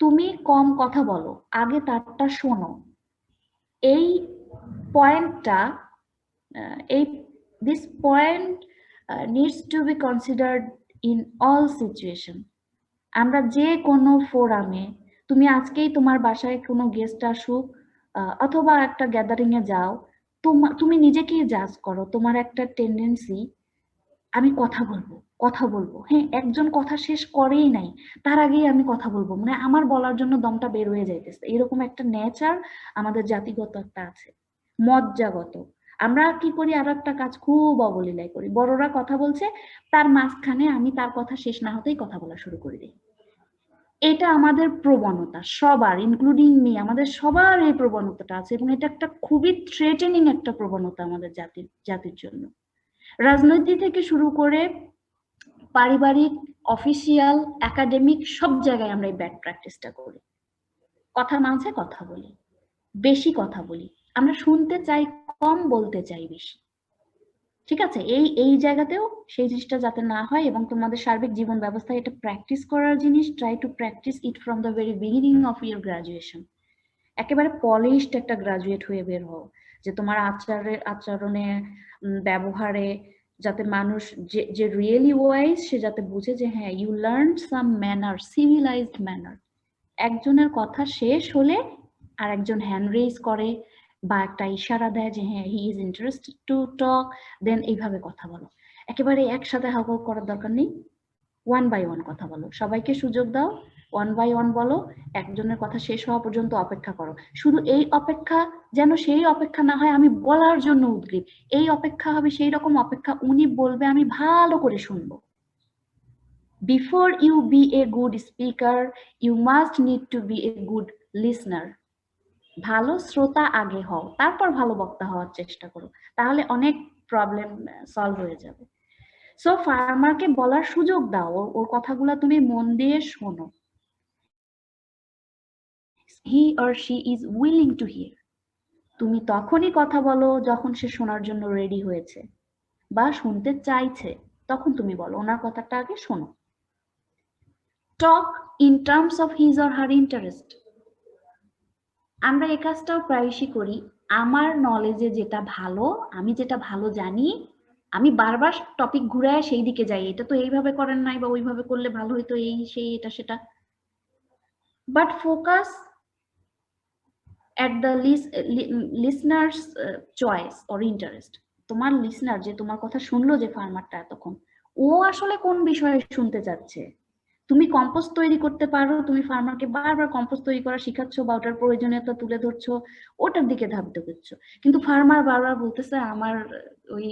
তুমি কম কথা বলো, আগে তারটা শোনো। এই পয়েন্টটা, this point needs to be considered in all situation. আমরা যে কোনো ফোরামে, তুমি আজকেই তোমার বাসায় কোনো গেস্ট আসুক অথবা একটা গ্যাদারিং এ যাও, তুমি নিজেকেই জাজ করো। তোমার একটা টেন্ডেন্সি আমি কথা বলবো, হ্যাঁ, একজন কথা শেষ করেই নাই তার আগেই আমি কথা বলবো, মানে আমার বলার জন্য দমটা বের হয়ে যাইতেছে, এরকম একটা নেচার আমাদের জাতিগত একটা আছে, মজ্জাগত। আমরা কি করি, আর একটা কাজ খুব অবলীলায় করি, বড়রা কথা বলছে তার মাঝখানে আমি তার কথা শেষ না হতেই কথা বলা শুরু করে দিই। এটা আমাদের প্রবণতা, সবার, ইনক্লুডিং মি, আমাদের সবার এই প্রবণতাটা আছে, এবং এটা একটা খুবই থ্রেটেনিং একটা প্রবণতা আমাদের জাতির জন্য। রাজনৈতিক থেকে শুরু করে পারিবারিক, অফিসিয়াল, একাডেমিক সব জায়গায় আমরা এই ব্যাড প্র্যাকটিসটা করি। কথার মাঝে কথা বলি, বেশি কথা বলি, আমরা শুনতে চাই কম, বলতে চাই বেশি। ঠিক আছে, এই জায়গাতেও সেই জিনিসটা যাতে না হয়, এবং তোমাদের সার্বিক জীবন ব্যবস্থায় এটা প্র্যাকটিস করার জিনিস, try to practice it from the very beginning of your graduation. একেবারে পলিশড একটা গ্রাজুয়েট হয়ে বের হও, যে তোমার আচরণে, ব্যবহারে, যাতে মানুষ যে রিয়েলি ওয়াইজ সে যাতে বুঝে যে হ্যাঁ, you learn some manner, civilised manner. একজনের কথা শেষ হলে আর একজন হ্যান্ড রেজ করে বা একটা ইশারা দেয় যে হ্যাঁ, he is interested to talk, then এইভাবে কথা বলো। একেবারে একসাথে হাউকাউ করার দরকার নেই, ওয়ান বাই ওয়ান কথা বলো, সবাইকে সুযোগ দাও, ওয়ান বাই ওয়ান বলো, একজনের কথা শেষ হওয়া পর্যন্ত অপেক্ষা করো। শুধু এই অপেক্ষা যেন সেই অপেক্ষা না হয় আমি বলার জন্য উদ্গ্রীব, এই অপেক্ষা হবে সেই রকম অপেক্ষা উনি বলবে আমি ভালো করে শুনবো। Before you be a good speaker, you must need to be a good listener. ভালো শ্রোতা আগে হও, তারপর ভালো বক্তা হওয়ার চেষ্টা করো, তাহলে অনেক প্রবলেম সলভ হয়ে যাবে। সো ফার্মারকে বলার সুযোগ দাও, ওর কথাগুলো তুমি মন দিয়ে শোনো। He or she is willing to hear. তুমি তখনই কথা বলো যখন সে শোনার জন্য রেডি হয়েছে বা শুনতে চাইছে, তখন তুমি বলো, ওনার কথাটা আগে শোনো। Talk in terms of his or her interest. আমরা এই কাজটাও প্রায়শই করি, আমার নলেজে যেটা ভালো, আমি যেটা ভালো জানি, আমি বারবার টপিক ঘুরায় সেই দিকে যাই, এটা তো এইভাবে করেন নাই বা ওইভাবে করলে ভালো হইতো, এই সেই এটা সেটা। But focus at the listener's choice or interest. তোমার লিসনার যে তোমার কথা শুনলো, যে ফার্মারটা এতক্ষণ, ও আসলে কোন বিষয়ে শুনতে চাচ্ছে। তুমি কম্পোস্ট তৈরি করতে পারো, তুমি ফার্মারকে বারবার কম্পোস্ট তৈরি করা শিখাচ্ছ বা ওটার প্রয়োজনীয়তা তুলে ধরছো, ওটার দিকে ধাবিত করছো, কিন্তু ফার্মার বারবার বলতেছে আমার ওই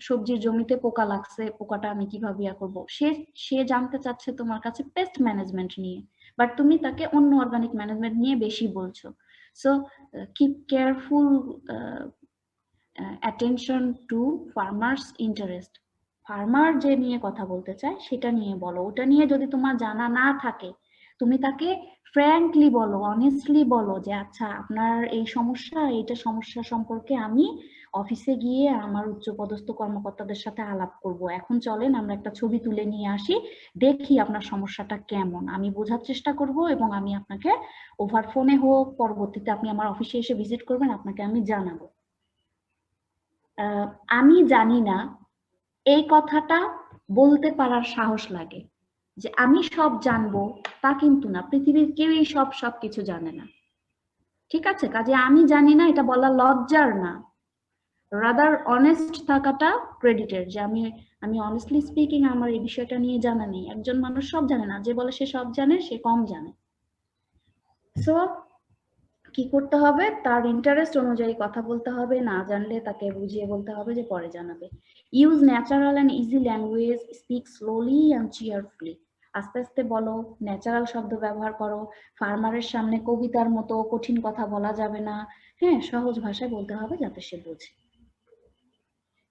সবজির জমিতে পোকা লাগছে, পোকাটা আমি কিভাবে ইয়া করবো। সে জানতে চাচ্ছে তোমার কাছে পেস্ট ম্যানেজমেন্ট নিয়ে, বাট তুমি তাকে অন্য অর্গানিক ম্যানেজমেন্ট নিয়ে বেশি বলছো। So keep careful attention to farmers interest. Farmer যে নিয়ে কথা বলতে চায় সেটা নিয়ে বলো, ওটা নিয়ে যদি তোমার জানা না থাকে তুমি তাকে ফ্র্যাঙ্কলি বলো, অনেস্টলি বলো যে আচ্ছা আপনার এই সমস্যা, এইটা সমস্যা সম্পর্কে আমি অফিসে গিয়ে আমার উচ্চপদস্থ কর্মকর্তাদের সাথে আলাপ করব, এখন চলেন আমরা একটা ছবি তুলে নিয়ে আসি, দেখি আপনার সমস্যাটা কেমন, আমি বোঝার চেষ্টা করব, এবং আমি আপনাকে ওভার ফোনে হোক, পরবর্তীতে আপনি আমার অফিসে এসে ভিজিট করবেন, আপনাকে আমি জানাবো। আমি জানি না, এই কথাটা বলতে পারার সাহস লাগে, যে আমি সব জানবো তা কিন্তু না, পৃথিবীর কেউই সবকিছু জানে না। ঠিক আছে, কাজে আমি জানি না এটা বলা লজ্জার না, রাদার অনেস্ট থাকাটা ক্রেডিটের, যে আমি অনেস্টলি স্পিকিং আমার এই বিষয়টা নিয়ে জানা নেই। একজন মানুষ সব জানে না, যে বলে সে সব জানে সে কম জানে। সো কি করতে হবে, তার ইন্টারেস্ট অনুযায়ী কথা বলতে হবে, না জানলে তাকে বুঝিয়ে বলতে হবে যে পরে জানাবে। Use natural and easy language, speak slowly and cheerfully. আস্তে আস্তে বলো, ন্যাচারাল শব্দ ব্যবহার করো, ফার্মারের সামনে কবিতার মতো কঠিন কথা বলা যাবে না, হ্যাঁ, সহজ ভাষায় বলতে হবে যাতে সে বোঝে।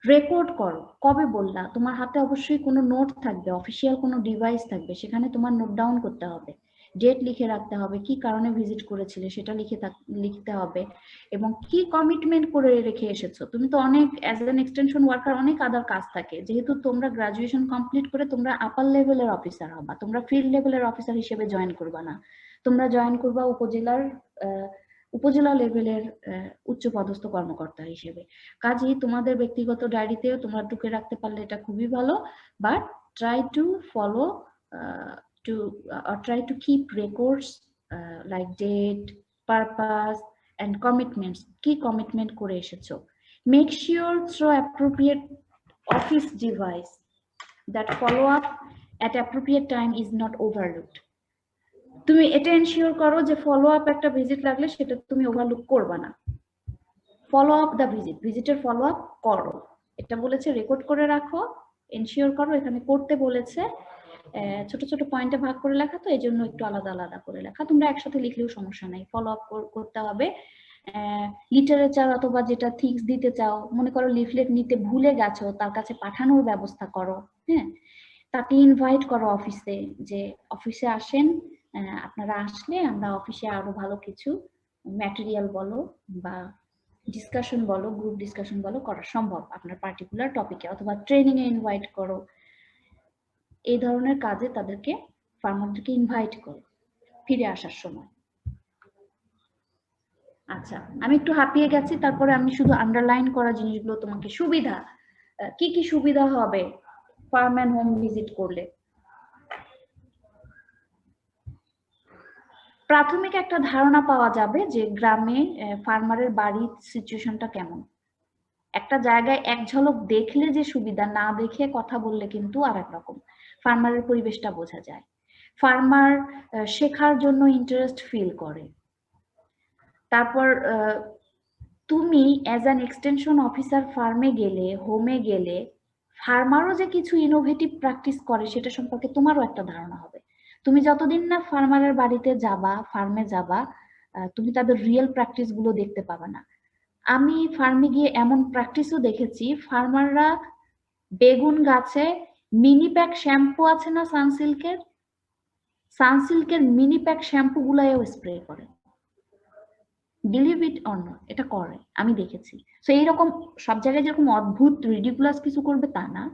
রেকর্ড করো, কবে বললা, তোমার হাতে অবশ্যই কোনো নোট থাকবে, অফিসিয়াল কোনো ডিভাইস থাকবে, সেখানে তোমার নোট ডাউন করতে হবে, ডেট লিখে রাখতে হবে, কি কারণে ভিজিট করেছিলে সেটা লিখতে হবে, এবং কি কমিটমেন্ট করে রেখে এসেছো। তুমি তো অনেক অ্যাজ এন এক্সটেনশন ওয়ার্কার অনেক আদার কাজ থাকে, যেহেতু তোমরা গ্রাজুয়েশন কমপ্লিট করে তোমরা আপার লেভেলের অফিসার হবা, তোমরা ফিল্ড লেভেলের অফিসার হিসেবে জয়েন করবা না, তোমরা জয়েন করবা উপজেলা লেভেলের উচ্চপদস্থ কর্মকর্তা হিসেবে। কাজেই তোমাদের ব্যক্তিগত ডায়েরিতেও তোমরা টুকে রাখতে পারলে এটা খুবই ভালো, but try to follow try to keep records like date, purpose and commitments, কি কমিটমেন্ট করে এসেছো। Make sure through appropriate office device, that follow-up at appropriate time is not overlooked. তুমি এটা এনশিওর করো যে ফলো আপ একটা visit লাগলে সেটা তুমি ওভারলুক করবে না। ফলো আপ দ্য ভিজিটের ফলো আপ করো, এটা বলেছে রেকর্ড করে রাখো, এনশিওর করো। এখানে করতে বলেছে ছোট ছোট পয়েন্টে ভাগ করে লেখা, তো এই জন্য একটু আলাদা আলাদা করে লেখা। তোমরা একসাথে লিখলেও সমস্যা নাই। ফলো আপ করতে হবে। লিটারেচার অথবা যেটা থিংস দিতে চাও, মনে করো লিফলেট নিতে ভুলে গেছো, তার কাছে পাঠানোর ব্যবস্থা করো। হ্যাঁ, তাকে ইনভাইট করো অফিসে, যে অফিসে আসেন, আপনারা আসলে আমরা অফিসে আরো ভালো কিছু ম্যাটেরিয়াল বলো বা ডিসকাশন বলো, গ্রুপ ডিসকাশন বলো করা সম্ভব আপনার পার্টিকুলার টপিকে, অথবা ট্রেনিং এ ইনভাইট করো। এই ধরনের কাজে তাদেরকে ফার্মারদেরকে ইনভাইট করো ফিরে আসার সময়। আচ্ছা, আমি একটু হাঁপিয়ে গেছি, তারপরে আমি শুধু আন্ডারলাইন করা জিনিসগুলো তোমাকে, সুবিধা কি কি সুবিধা হবে ফার্ম এন্ড হোম ভিজিট করলে। প্রাথমিক একটা ধারণা পাওয়া যাবে যে গ্রামে ফার্মারের বাড়ির সিচুয়েশনটা কেমন। একটা জায়গায় এক ঝলক দেখলে যে সুবিধা, না দেখে কথা বললে কিন্তু আর এক রকম। ফার্মারের পরিবেশটা বোঝা যায়। ফার্মার শেখার জন্য ইন্টারেস্ট ফিল করে। তারপর তুমি অ্যাজ অ্যান এক্সটেনশন অফিসার ফার্মে গেলে, হোমে গেলে, ফার্মারও যে কিছু ইনোভেটিভ প্র্যাকটিস করে সেটা সম্পর্কে তোমারও একটা ধারণা হবে। তুমি যতদিন না ফার্মারের বাড়িতে যাবা, ফার্মে যাবা, তুমি তাদের রিয়েল প্র্যাকটিস গুলো দেখতে পাবে না। আমি ফার্মে গিয়ে এমন প্র্যাকটিসও দেখেছি, ফার্মাররা বেগুন গাছে মিনি প্যাক শ্যাম্পু আছে না সানসিল্কের মিনি প্যাক শ্যাম্পু গুলায়ও স্প্রে করে। বিলিভ ইট অর নট, এটা করে, আমি দেখেছি। সো এইরকম সব জায়গায় যেরকম অদ্ভুত রিডিকুলাস কিছু করবে তা না,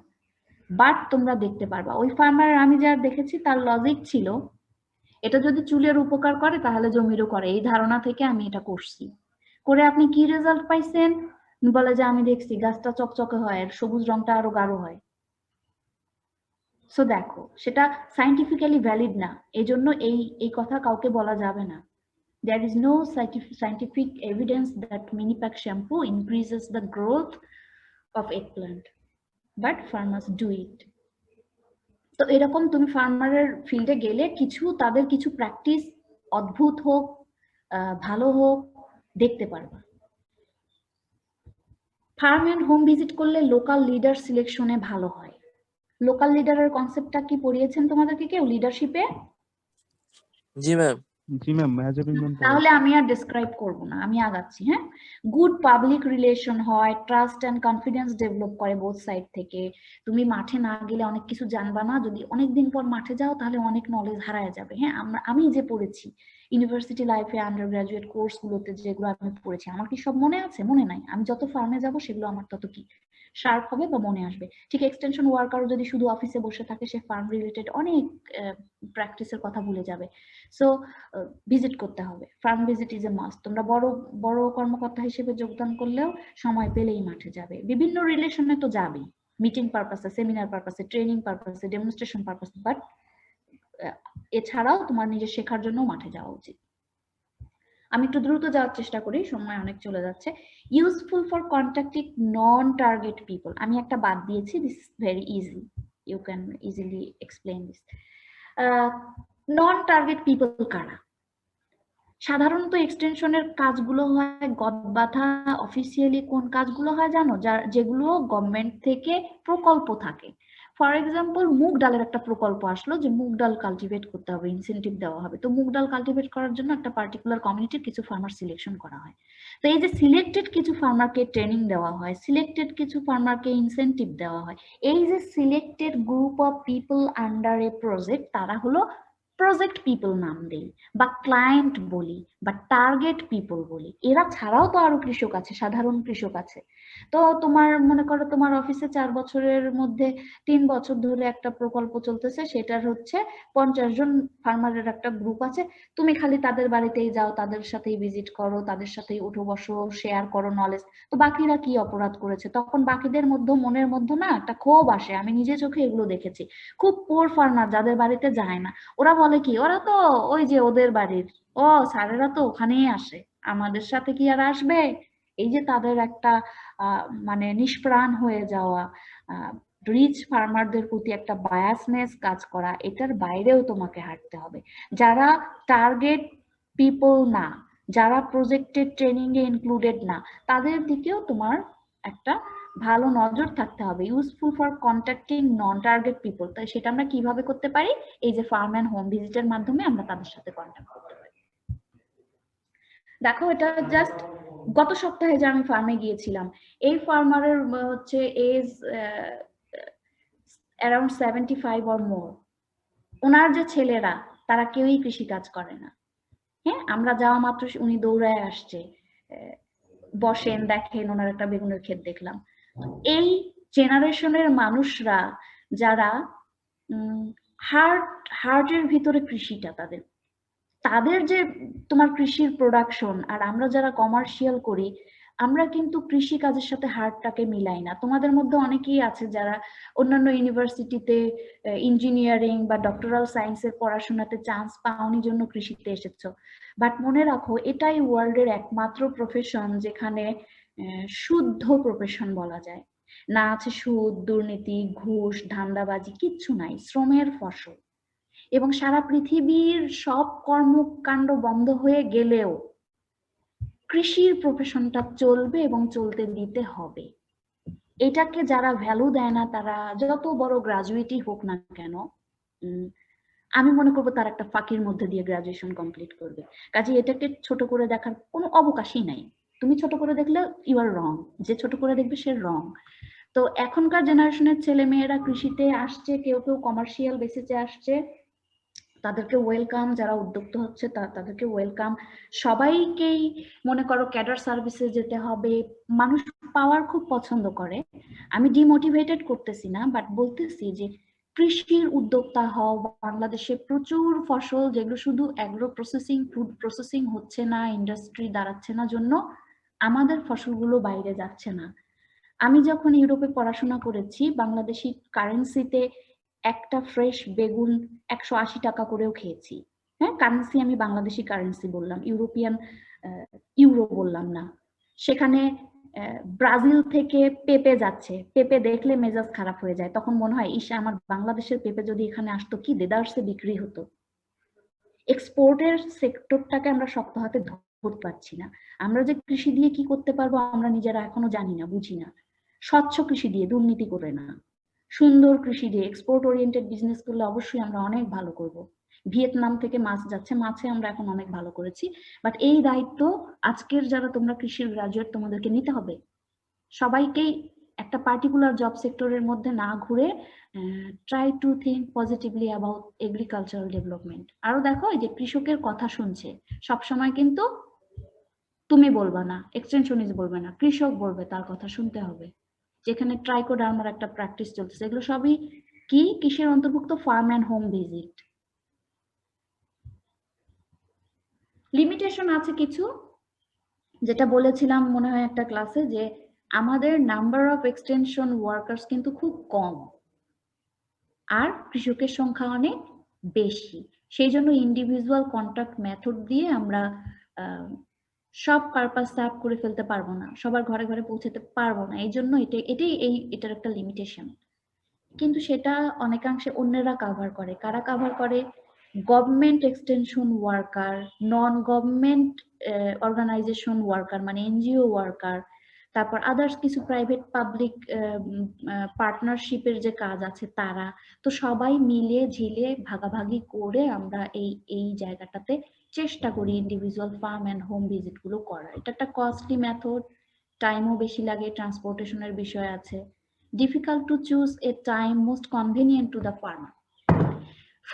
বাট তোমরা দেখতে পারবা। ওই ফার্মার আমি যা দেখেছি তার লজিক ছিল, এটা যদি চুলের উপকার করে তাহলে জমিরও করে, এই ধারণা থেকে আমি এটা করছি। করে আপনি কি রেজাল্ট পাইছেন? বলে যে আমি দেখছি গাছটা চকচকে হয়, আর সবুজ রংটা আরো গাঢ় হয়। সো দেখো, সেটা সাইন্টিফিক্যালি ভ্যালিড না, এই জন্য এই কথা কাউকে বলা যাবে না। There is no scientific evidence that mini pack shampoo increases the growth of eggplant, but farmers do it. তো এরকম তুমি ফার্মারের ফিল্ডে গেলে তাদের কিছু প্র্যাকটিস অদ্ভুত হোক ভালো হোক দেখতে পারবা। ফার্ম এন্ড হোম ভিজিট করলে লোকাল লিডার সিলেকশনে ভালো হয়। লোকাল লিডারের কনসেপ্টটা কি পড়িয়েছেন তোমাদেরকে কেউ লিডারশিপে? জি ম্যাম। তাহলে আমি আর ডিসক্রাইব করব না, আমি আগাচ্ছি। হ্যাঁ, গুড পাবলিক রিলেশন হয়, ট্রাস্ট এন্ড কনফিডেন্স ডেভেলপ করে বোথ সাইড থেকে। তুমি মাঠে না গেলে অনেক কিছু জানবা না, যদি অনেকদিন পর মাঠে যাও তাহলে অনেক নলেজ হারায় যাবে। হ্যাঁ, আমি যে পড়েছি ইউনিভার্সিটি লাইফে আন্ডার গ্রাজুয়েট কোর্স গুলোতে যেগুলো আমি পড়েছি, আমার কি সব মনে আছে? মনে নাই। আমি যত ফার্মে যাব সেগুলো আমার তত কি শার্প হবে বা মনে আসবে। ঠিক এক্সটেনশন ওয়ার্কারও যদি শুধু অফিসে বসে থাকে, সে ফার্ম রিলেটেড অনেক প্র্যাকটিসের কথা ভুলে যাবে। সো ভিজিট করতে হবে, farm visit is a must. তোমরা বড় বড় কর্মকর্তা হিসেবে যোগদান করলেও সময় পেলেই মাঠে যাবে। বিভিন্ন রিলেশনে তো যাবেই, মিটিং পারপাসে, সেমিনার পারপাসে, ট্রেনিং পারপাসে, ডেমনস্ট্রেশন পারপাসে, বাট এছাড়াও তোমার নিজের শেখার জন্য মাঠে যাওয়া উচিত। আমি একটু দ্রুত যাওয়ার চেষ্টা করি, সময় অনেক চলে যাচ্ছে। Useful for contacting non target people, আমি একটা বাদ দিয়েছি, this is very easy, you can easily explain this. Non target people কারা? সাধারণত এক্সটেনশনের কাজগুলো হয় গদবাধা। অফিসিয়ালি কোন কাজগুলো হয় জানো? যেগুলো গভর্নমেন্ট থেকে প্রকল্প থাকে। ফর এক্সাম্পল, মুগ ডালের একটা প্রকল্প আসলো যে মুগ ডাল কালটিভেট করতে হবে, ইনসেনটিভ দেওয়া হবে। তো মুগ ডাল কালটিভেট করার জন্য একটা পার্টিকুলার কমিউনিটির কিছু ফার্মার সিলেকশন করা হয়। তো এই যে সিলেক্টেড কিছু ফার্মারকে ট্রেনিং দেওয়া হয়, সিলেক্টেড কিছু ফার্মারকে ইনসেনটিভ দেওয়া হয়, এই যে selected group of people under A project, তারা হলো প্রজেক্ট পিপল নাম দেই, বা ক্লায়েন্ট বলি, বা টার্গেট পিপল বলি। এরা ছাড়াও তো আরো কৃষক আছে, সাধারণ কৃষক আছে। তো তোমার মনে করো তোমার অফিসে 4 বছরের মধ্যে 3 বছর ধরে একটা প্রকল্প চলতেছে, সেটার হচ্ছে 50 জন ফার্মারের একটা গ্রুপ আছে। তুমি খালি তাদের বাড়িতেই যাও, তাদের সাথেই ভিজিট করো, তাদের সাথেই উঠো বসো, শেয়ার করো নলেজ। তো বাকিরা কি অপরাধ করেছে? তখন বাকিদের মধ্যে মনের মধ্যে না একটা ক্ষোভ আসে। আমি নিজে চোখে এগুলো দেখেছি। খুব পোর ফার্মার যাদের বাড়িতে যায় না, ওরা বলে কি, ওরা তো ওই যে ওদের বাড়ির, ও স্যারেরা তো ওখানেই আসে, আমাদের সাথে কি আর আসবে? এই যে তাদের একটা মানে নিষ্প্রাণ হয়ে যাওয়া, রিচ ফার্মারদের প্রতি একটা বায়াসনেস কাজ করা, এটার বাইরেও তোমাকে হাঁটতে হবে। যারা টার্গেট পিপল না, যারা প্রজেক্টেড ট্রেনিং এ ইনক্লুডেড না, তাদের দিকেও তোমার একটা ভালো নজর থাকতে হবে। Useful for contacting non target people, তাই সেটা আমরা কিভাবে করতে পারি? এই যে ফার্ম অ্যান্ড হোম ভিজিটের মাধ্যমে আমরা তাদের সাথে কন্ট্যাক্ট করতে পারি। দেখো, এটা জাস্ট গত সপ্তাহে যে আমি ফার্মে গিয়েছিলাম, এই ফার্মারের হচ্ছে এজ অ্যারাউন্ড 75 অর মোর। ওনার যে ছেলেরা, তারা কেউই কৃষি কাজ করে না। হ্যাঁ, আমরা যাওয়া মাত্র উনি দৌড়ায় আসছে, বসেন দেখেন ওনার একটা বেগুনের ক্ষেত দেখলাম। এই জেনারেশনের মানুষরা যারা হার্টের ভিতরে কৃষিটা তাদের যে তোমার কৃষির প্রোডাকশন, আর আমরা যারা কমার্শিয়াল করি, আমরা কিন্তু কৃষি কাজের সাথে হার্টটাকে মিলাই না। তোমাদের মধ্যে অনেকেই আছে যারা অন্যান্য ইউনিভার্সিটিতে ইঞ্জিনিয়ারিং বা ডক্টরাল সায়েন্সের পড়াশোনাতে চান্স পাওনি জন্য কৃষিতে এসেছো, বাট মনে রাখো এটাই ওয়ার্ল্ডের একমাত্র প্রফেশন যেখানে শুদ্ধ প্রফেশন বলা যায় না। আছে সুদ, দুর্নীতি, ঘুষ, ধান্দাবাজি, কিচ্ছু নাই, শ্রমের ফসল। এবং সারা পৃথিবীর সব কর্মকাণ্ড বন্ধ হয়ে গেলেও কৃষির প্রফেশনটা চলবে এবং চলতে দিতে হবে। এটাকে যারা ভ্যালু দেয় না, তারা যত বড় গ্রাজুয়েটই হোক না কেন, আমি মনে করবো তার একটা ফাঁকির মধ্যে দিয়ে গ্রাজুয়েশন কমপ্লিট করবে। কাজে এটাকে ছোট করে দেখার কোনো অবকাশই নাই। তুমি ছোট করে দেখলে ইউ আর রং, যে ছোট করে দেখবে সে রং। তো এখনকার জেনারেশনের ছেলে মেয়েরা কৃষিতে আসছে, কেউ কেউ কমার্শিয়াল বেসিসে আসছে, তাদেরকে ওয়েলকাম। যারা উদ্যোক্তা হচ্ছে তাদেরকে ওয়েলকাম। সবাইকেই মনে করো ক্যাডার সার্ভিসে যেতে হবে, মানুষ পাওয়ার খুব পছন্দ করে। আমি ডিমোটিভেটেড করতেছি না, বাট বলতেছি যে কৃষির উদ্যোক্তা হও। বাংলাদেশে প্রচুর ফসল যেগুলো শুধু অ্যাগ্রো প্রসেসিং, ফুড প্রসেসিং হচ্ছে না, ইন্ডাস্ট্রি দাঁড়াচ্ছে না জন্য আমাদের ফসলগুলো বাইরে যাচ্ছে না। আমি যখন ইউরোপে পড়াশোনা করেছি, বাংলাদেশি কারেন্সিতে একটা ফ্রেশ বেগুন 180 টাকা করেও খেয়েছি। হ্যাঁ, কারেন্সি আমি বাংলাদেশি কারেন্সি বললাম, ইউরোপিয়ান ইউরো বললাম না। সেখানে ব্রাজিল থেকে পেঁপে যাচ্ছে, পেঁপে দেখলে মেজাজ খারাপ হয়ে যায়। তখন মনে হয়, ইস, আমার বাংলাদেশের পেঁপে যদি এখানে আসতো, কি দেদারসে বিক্রি হতো। এক্সপোর্টের সেক্টরটাকে আমরা শক্ত হাতে ধরতে পারছি না। আমরা যে কৃষি দিয়ে কি করতে পারবো আমরা নিজেরা এখনো জানি না, বুঝি না। স্বচ্ছ কৃষি দিয়ে, দুর্নীতি করে না, সুন্দর কৃষি দিয়ে এক্সপোর্ট ওরিয়েন্টেড বিজনেস করলে অবশ্যই আমরা অনেক ভালো করব। ভিয়েতনাম থেকে মাছ যাচ্ছে, মাছে আমরা এখন অনেক ভালো করেছি। বাট এই দায়িত্ব আজকের যারা তোমরা কৃষির গ্রাজুয়েট, তোমাদেরকে নিতে হবে। সবাইকেই একটা পার্টিকুলার জব সেক্টরের মধ্যে না ঘুরে try to think positively about agricultural development. আরো দেখো, এই যে কৃষকের কথা শুনছে, সবসময় কিন্তু তুমি বলবা না, এক্সটেনশনিস্ট বলবে না, কৃষক বলবে, তার কথা শুনতে হবে। যেখানে ট্রাইকোডার্মার একটা প্র্যাকটিস চলছে, এগুলো সবই কি কিসের অন্তর্ভুক্ত? Farm and home visit. Limitation আছে কিছু, যেটা বলেছিলাম মনে হয় একটা ক্লাসে, যে আমাদের নাম্বার অফ এক্সটেনশন ওয়ার্কার্স কিন্তু খুব কম, আর কৃষকের সংখ্যা অনেক বেশি। সেই জন্য ইন্ডিভিজুয়াল কন্ট্যাক্ট মেথড দিয়ে আমরা সব পারপাস সার্ভ করে ফেলতে পারবো না, সবার ঘরে ঘরে পৌঁছাতে পারবো না। এই জন্য এটার একটা লিমিটেশন। কিন্তু সেটা অনেকাংশে অন্যেরা কাভার করে। কারা কাভার করে? Government extension worker, non government organisation worker মানে এনজিও ওয়ার্কার, তারপর আদার্স কিছু প্রাইভেট পাবলিক পার্টনারশিপের যে কাজ আছে তারা। তো সবাই মিলে ঝিলে ভাগাভাগি করে আমরা এই জায়গাটাতে চেষ্টা করি individual farm and home visit গুলো করার। এটা একটা কস্টলি মেথড, টাইমও বেশি লাগে, ট্রান্সপোর্টেশনের বিষয় আছে। difficult to choose a time most convenient to the farmer.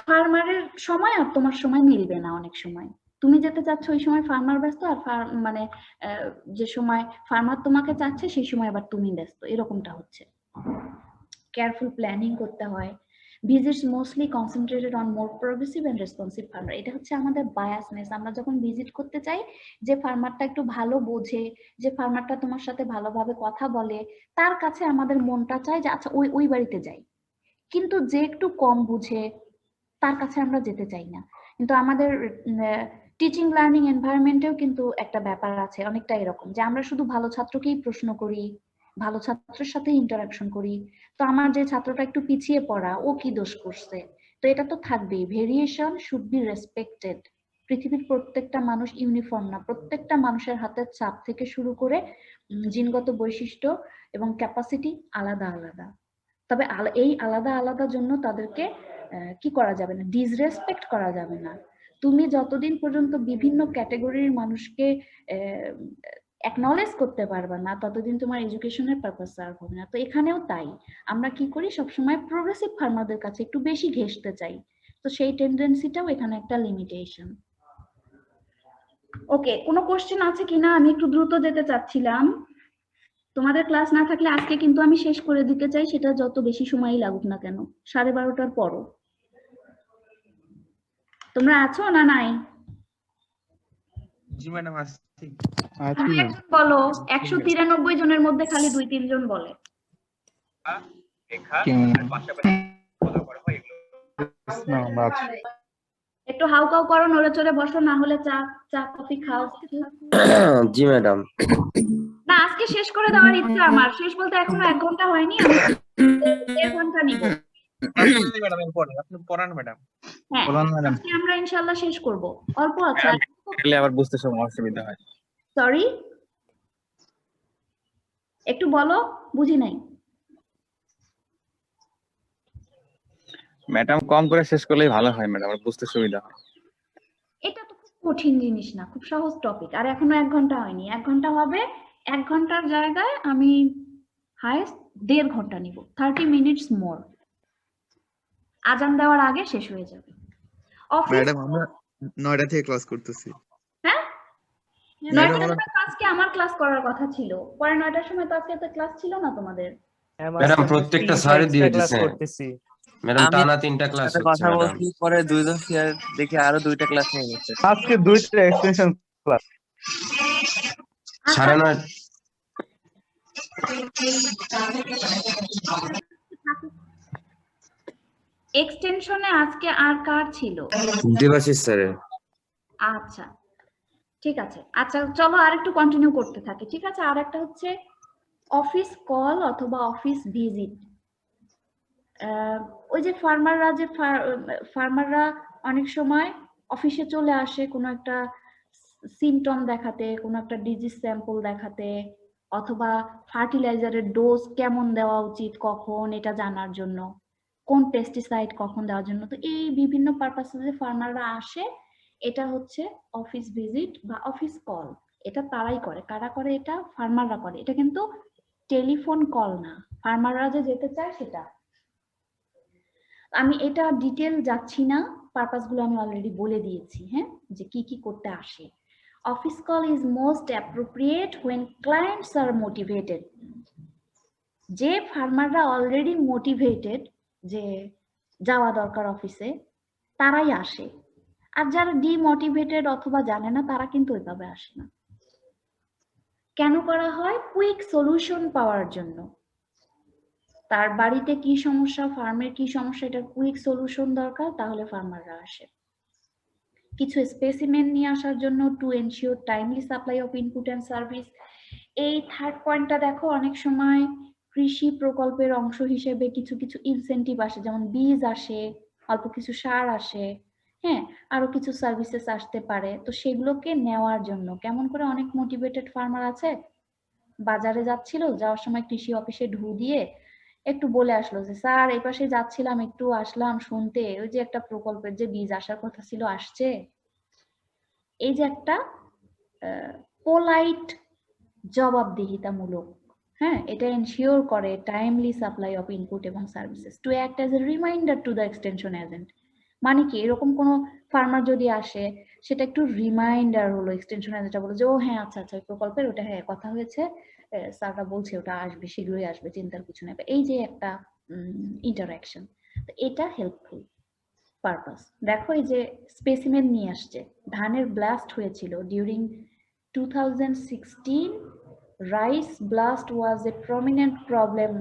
ফার্মারের সময় আর তোমার সময় মিলবে না। অনেক সময় তুমি যেতে চাচ্ছ ওই সময় ফার্মার ব্যস্ত, আর মানে যে সময় ফার্মার তোমাকে চাচ্ছে সেই সময় আবার তুমি ব্যস্ত, এরকমটা হচ্ছে। কেয়ারফুল প্ল্যানিং করতে হয়। Visits mostly concentrated on more progressive and responsive farmer. এটা হচ্ছে আমাদের বায়াসনেস। আমরা যখন ভিজিট করতে চাই, যে ফার্মারটা একটু ভালো বোঝে, যে ফার্মারটা তোমার সাথে ভালোভাবে কথা বলে, তার কাছে আমাদের মনটা চায় যে আচ্ছা ওই বাড়িতে যাই। কিন্তু যে একটু কম বুঝে তার কাছে আমরা যেতে চাই না। কিন্তু আমাদের টিচিং লার্নিং এনভায়রনমেন্টেও কিন্তু একটা ব্যাপার আছে, অনেকটা এরকম, যে আমরা শুধু ভালো ছাত্রকেই প্রশ্ন করি, ভালো ছাত্রের সাথে ইন্টারাকশন করি, তো আমার যে ছাত্রটা একটু পিছিয়ে পড়া ও কি দোষ করছে, তো এটা তো থাকবেই। Variation should be respected. পৃথিবীর প্রত্যেকটা মানুষ ইউনিফর্ম না, প্রত্যেকটা মানুষের হাতের ছাপ থেকে শুরু করে জিনগত বৈশিষ্ট্য এবং ক্যাপাসিটি আলাদা আলাদা। তবে এই আলাদা আলাদা জন্য তাদেরকে কি করা যাবে না, ডিসরেসপেক্ট করা যাবে না। তুমি যতদিন পর্যন্ত বিভিন্ন ক্যাটাগরির মানুষকে অ্যাকনলেজ করতে পারবে না, ততদিন তোমার এডুকেশনের পারপাস সার্ভ হবে না। তো এখানেও তাই, আমরা কি করি সবসময় প্রোগ্রেসিভ ফার্মারদের কাছে একটু বেশি ঘেঁষতে চাই, তো সেই টেন্ডেন্সিটাও এখানে একটা লিমিটেশন। ওকে, কোনো কোশ্চেন আছে কিনা? আমি একটু দ্রুত যেতে চাচ্ছিলাম। তোমাদের ক্লাস না থাকলে আজকে কিন্তু আমি শেষ করে দিতে চাই, সেটা যত বেশি সময়ই লাগুক না কেন, 12:30টার পরও। তোমরা আছো না নাই? জি ম্যাডাম আসছি। তুমি একজন বলো, 193 জনের মধ্যে খালি 2-3 জন বলে। একটু হাউকাউ করো, নড়ে চড়ে বসো, না হলে চা চা কফি খাও। জি ম্যাডাম। না, আজকে শেষ করে দেওয়ার ইচ্ছা আমার। শেষ বলতে এখনো 1 ঘন্টা হয়নি, আমি 1.5 ঘন্টা নিব। ম্যাডাম পড়ান, আপনি পড়ান ম্যাডাম। হ্যাঁ, ম্যাডাম আজকে আমরা ইনশাআল্লাহ শেষ করব। অল্প আছে। আবার বুঝতে সময় অসুবিধা হয়। সরি, একটু বলো, বুঝি নাই। ম্যাডাম কম করে শেষ করলেই ভালো হয় ম্যাডাম, আর বুঝতে সুবিধা হয়। এটা তো খুব কঠিন জিনিস না, খুব সহজ টপিক। আর এখনো 1 ঘন্টা হয়নি, 1 ঘন্টা হবে। 1 ঘন্টার জায়গায় আমি হাইস্ট 1.5 ঘন্টা নিব, 30 মিনিটস মোর। আজান দেওয়ার আগে শেষ হয়ে যাবে। ম্যাডাম আমরা 9টা থেকে ক্লাস করতেছি। হ্যাঁ, 9টার সময় তো আজকে আমার ক্লাস করার কথা ছিল, পরে 9টার সময় তো আজকে তো ক্লাস ছিল না তোমাদের। ম্যাডাম প্রত্যেকটা স্যারই দিয়ে দিয়েছে ম্যাডাম, আমি টানা 3টা ক্লাস সাথে হচ্ছে কথা ম্যাডাম। বলছি, পরে 2 জন স্যার দেখি আরো 2টা ক্লাস হয়ে গেছে। আজকে 2টা এক্সটেনশন ক্লাস। 9:30। এক্সটেনশনে আজকে আর কার ছিল? দেবাশিস স্যারের। আচ্ছা ঠিক আছে, আচ্ছা চলো আরেকটু কন্টিনিউ করতে থাকি। ঠিক আছে, আর একটা হচ্ছে অফিস কল অথবা অফিস ভিজিট। ওই যে ফার্মাররা অনেক সময় অফিসে চলে আসে কোনো একটা সিমটম দেখাতে, কোনো একটা ডিজিজ স্যাম্পল দেখাতে, অথবা ফার্টিলাইজারের ডোজ কেমন দেওয়া উচিত কখন, এটা জানার জন্য, কোন পেস্টিসাইড কখন দেওয়ার জন্য। তো এই বিভিন্ন পারপাসে যে ফার্মাররা আসে, এটা হচ্ছে অফিস ভিজিট বা অফিস কল। এটা তারাই করে। কারা করে? এটা ফার্মাররা করে। এটা কিন্তু টেলিফোন কল না, ফার্মাররা যে যেতে চায় সেটা। আমি এটা ডিটেল যাচ্ছি না, পারপাসগুলো আমি অলরেডি বলে দিয়েছি। হ্যাঁ, যে কি কি করতে আসে। Office call is most appropriate when clients are motivated. যে ফার্মাররা অলরেডি মোটিভেটেড যে যাওয়া দরকার অফিসে, তারাই আসে। আর যারা ডিমোটিভেটেড অথবা জানে না, তারা কিন্তু ওইভাবে আসে না। কেন করা হয়? কুইক সলিউশন পাওয়ার জন্য। তার বাড়িতে কি সমস্যা, ফার্মের কি সমস্যা, এটা কুইক সলিউশন দরকার, তাহলে ফার্মাররা আসে। কিছু স্পেসিমেন নিয়ে আসার জন্য, to ensure timely supply of input and service. এই থার্ড পয়েন্টটা দেখো, অনেক সময় কৃষি প্রকল্পের অংশ হিসেবে কিছু কিছু ইনসেন্টিভ আসে, যেমন বীজ আসে, অল্প কিছু সার আসে, হ্যাঁ, আরো কিছু সার্ভিসেস আসতে পারে। তো সেগুলোকে নেওয়ার জন্য কেমন করে, অনেক মোটিভেটেড ফার্মার আছে, বাজারে যাচ্ছিল, যাওয়ার সময় কৃষি অফিসে ঢু দিয়ে একটু বলে আসলো যে স্যার এই পাশে যাচ্ছিলাম, একটু আসলাম শুনতে, ওই যে একটা প্রকল্পের যে বীজ আসার কথা ছিল আসছে। এই যে একটা পোলাইট জবাবদিহিতামূলক, হ্যাঁ, এটা এনশিওর করে টাইমলি সাপ্লাই অফ ইনপুট এবং services to act as a reminder to the extension agent. মানে কি, এরকম কোনো ফার্মার যদি আসে, সেটা একটু রিমাইন্ডার হলো, এক্সটেনশন এজেন্টটা বলো যে ও হ্যাঁ আচ্ছা আচ্ছা, ওই প্রকল্পের ওটা হ্যাঁ কথা হয়েছে, স্যাররা বলছে ওটা আসবে, শীঘ্রই আসবে, চিন্তার কিছু নেই। এই যে একটা ইন্টারাকশন, এটা হেল্পফুল পারপাস। দেখো এই যে স্পেসিমেন নিয়ে আসছে, ধানের ব্লাস্ট হয়েছিল during 2016. Rice blast was a prominent problem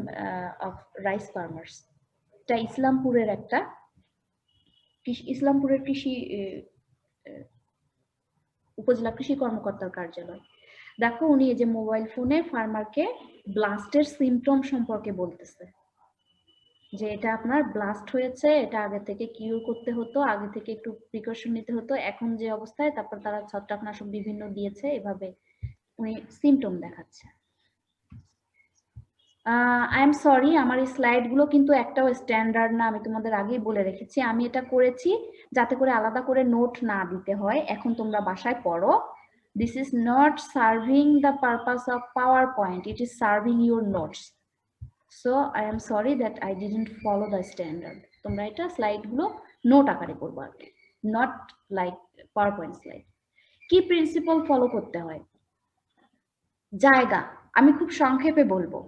of rice farmers. এটা ইসলামপুরের একটা ইসলামপুরের কৃষি উপজেলা কৃষি কর্মকর্তার কার্যালয়। দেখো উনি এই যে মোবাইল ফোনে ফার্মারকে ব্লাস্টের সিমটম সম্পর্কে বলতেছে যে এটা আপনার ব্লাস্ট হয়েছে, এটা আগে থেকে কিউর করতে হতো, আগে থেকে একটু প্রিকশন নিতে হতো, এখন যে অবস্থায়, তারপর তারা ছত্রাকনাশক বিভিন্ন দিয়েছে, এভাবে উনি সিমটম দেখাচ্ছে। আই এম সরি, আমার এই স্লাইড গুলো কিন্তু একটাও স্ট্যান্ডার্ড না, আমি তোমাদের আগেই বলে রেখেছি। আমি এটা করেছি যাতে করে আলাদা করে নোট না দিতে হয়। এখন তোমরা বাসায় পড়ো। This is not serving the purpose of PowerPoint, it is serving your notes. So I am sorry that I didn't follow the standard. তোমরা এটা স্লাইড গুলো নোট আকারে করবো আর কি, নট লাইক পাওয়ারপয়েন্ট স্লাইড। কি প্রিন্সিপাল ফলো করতে হয়? জায়গা আমি খুব সংক্ষেপে বলবো।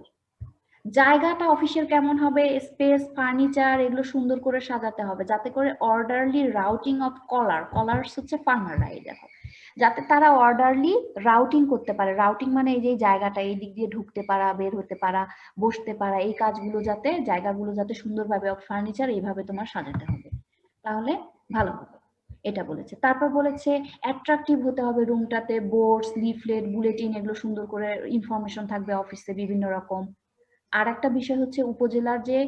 জায়গাটা অফিসের কেমন হবে, স্পেস, ফার্নিচার এগুলো সুন্দর করে সাজাতে হবে যাতে করে অর্ডারলি রাউটিং অফ কলার্স হচ্ছে ফার্মাররা, এই দেখো, যাতে তারা অর্ডারলি রাউটিং করতে পারে। রাউটিং মানে এই যে জায়গাটা, এই দিক দিয়ে ঢুকতে পারা, বের হতে পারা, বসতে পারা, এই কাজগুলো যাতে, জায়গাগুলো যাতে সুন্দরভাবে ফার্নিচার এইভাবে তোমার সাজাতে হবে, তাহলে ভালো হবে, এটা বলেছে। তারপর বলেছে অ্যাট্রাকটিভ হতে হবে রুমটাতে, বোর্ডস, লিফলেট, বুলেটিন এগুলো সুন্দর করে ইনফরমেশন থাকবে অফিসে বিভিন্ন রকম। আর একটা বিষয় হচ্ছে উপজেলার যে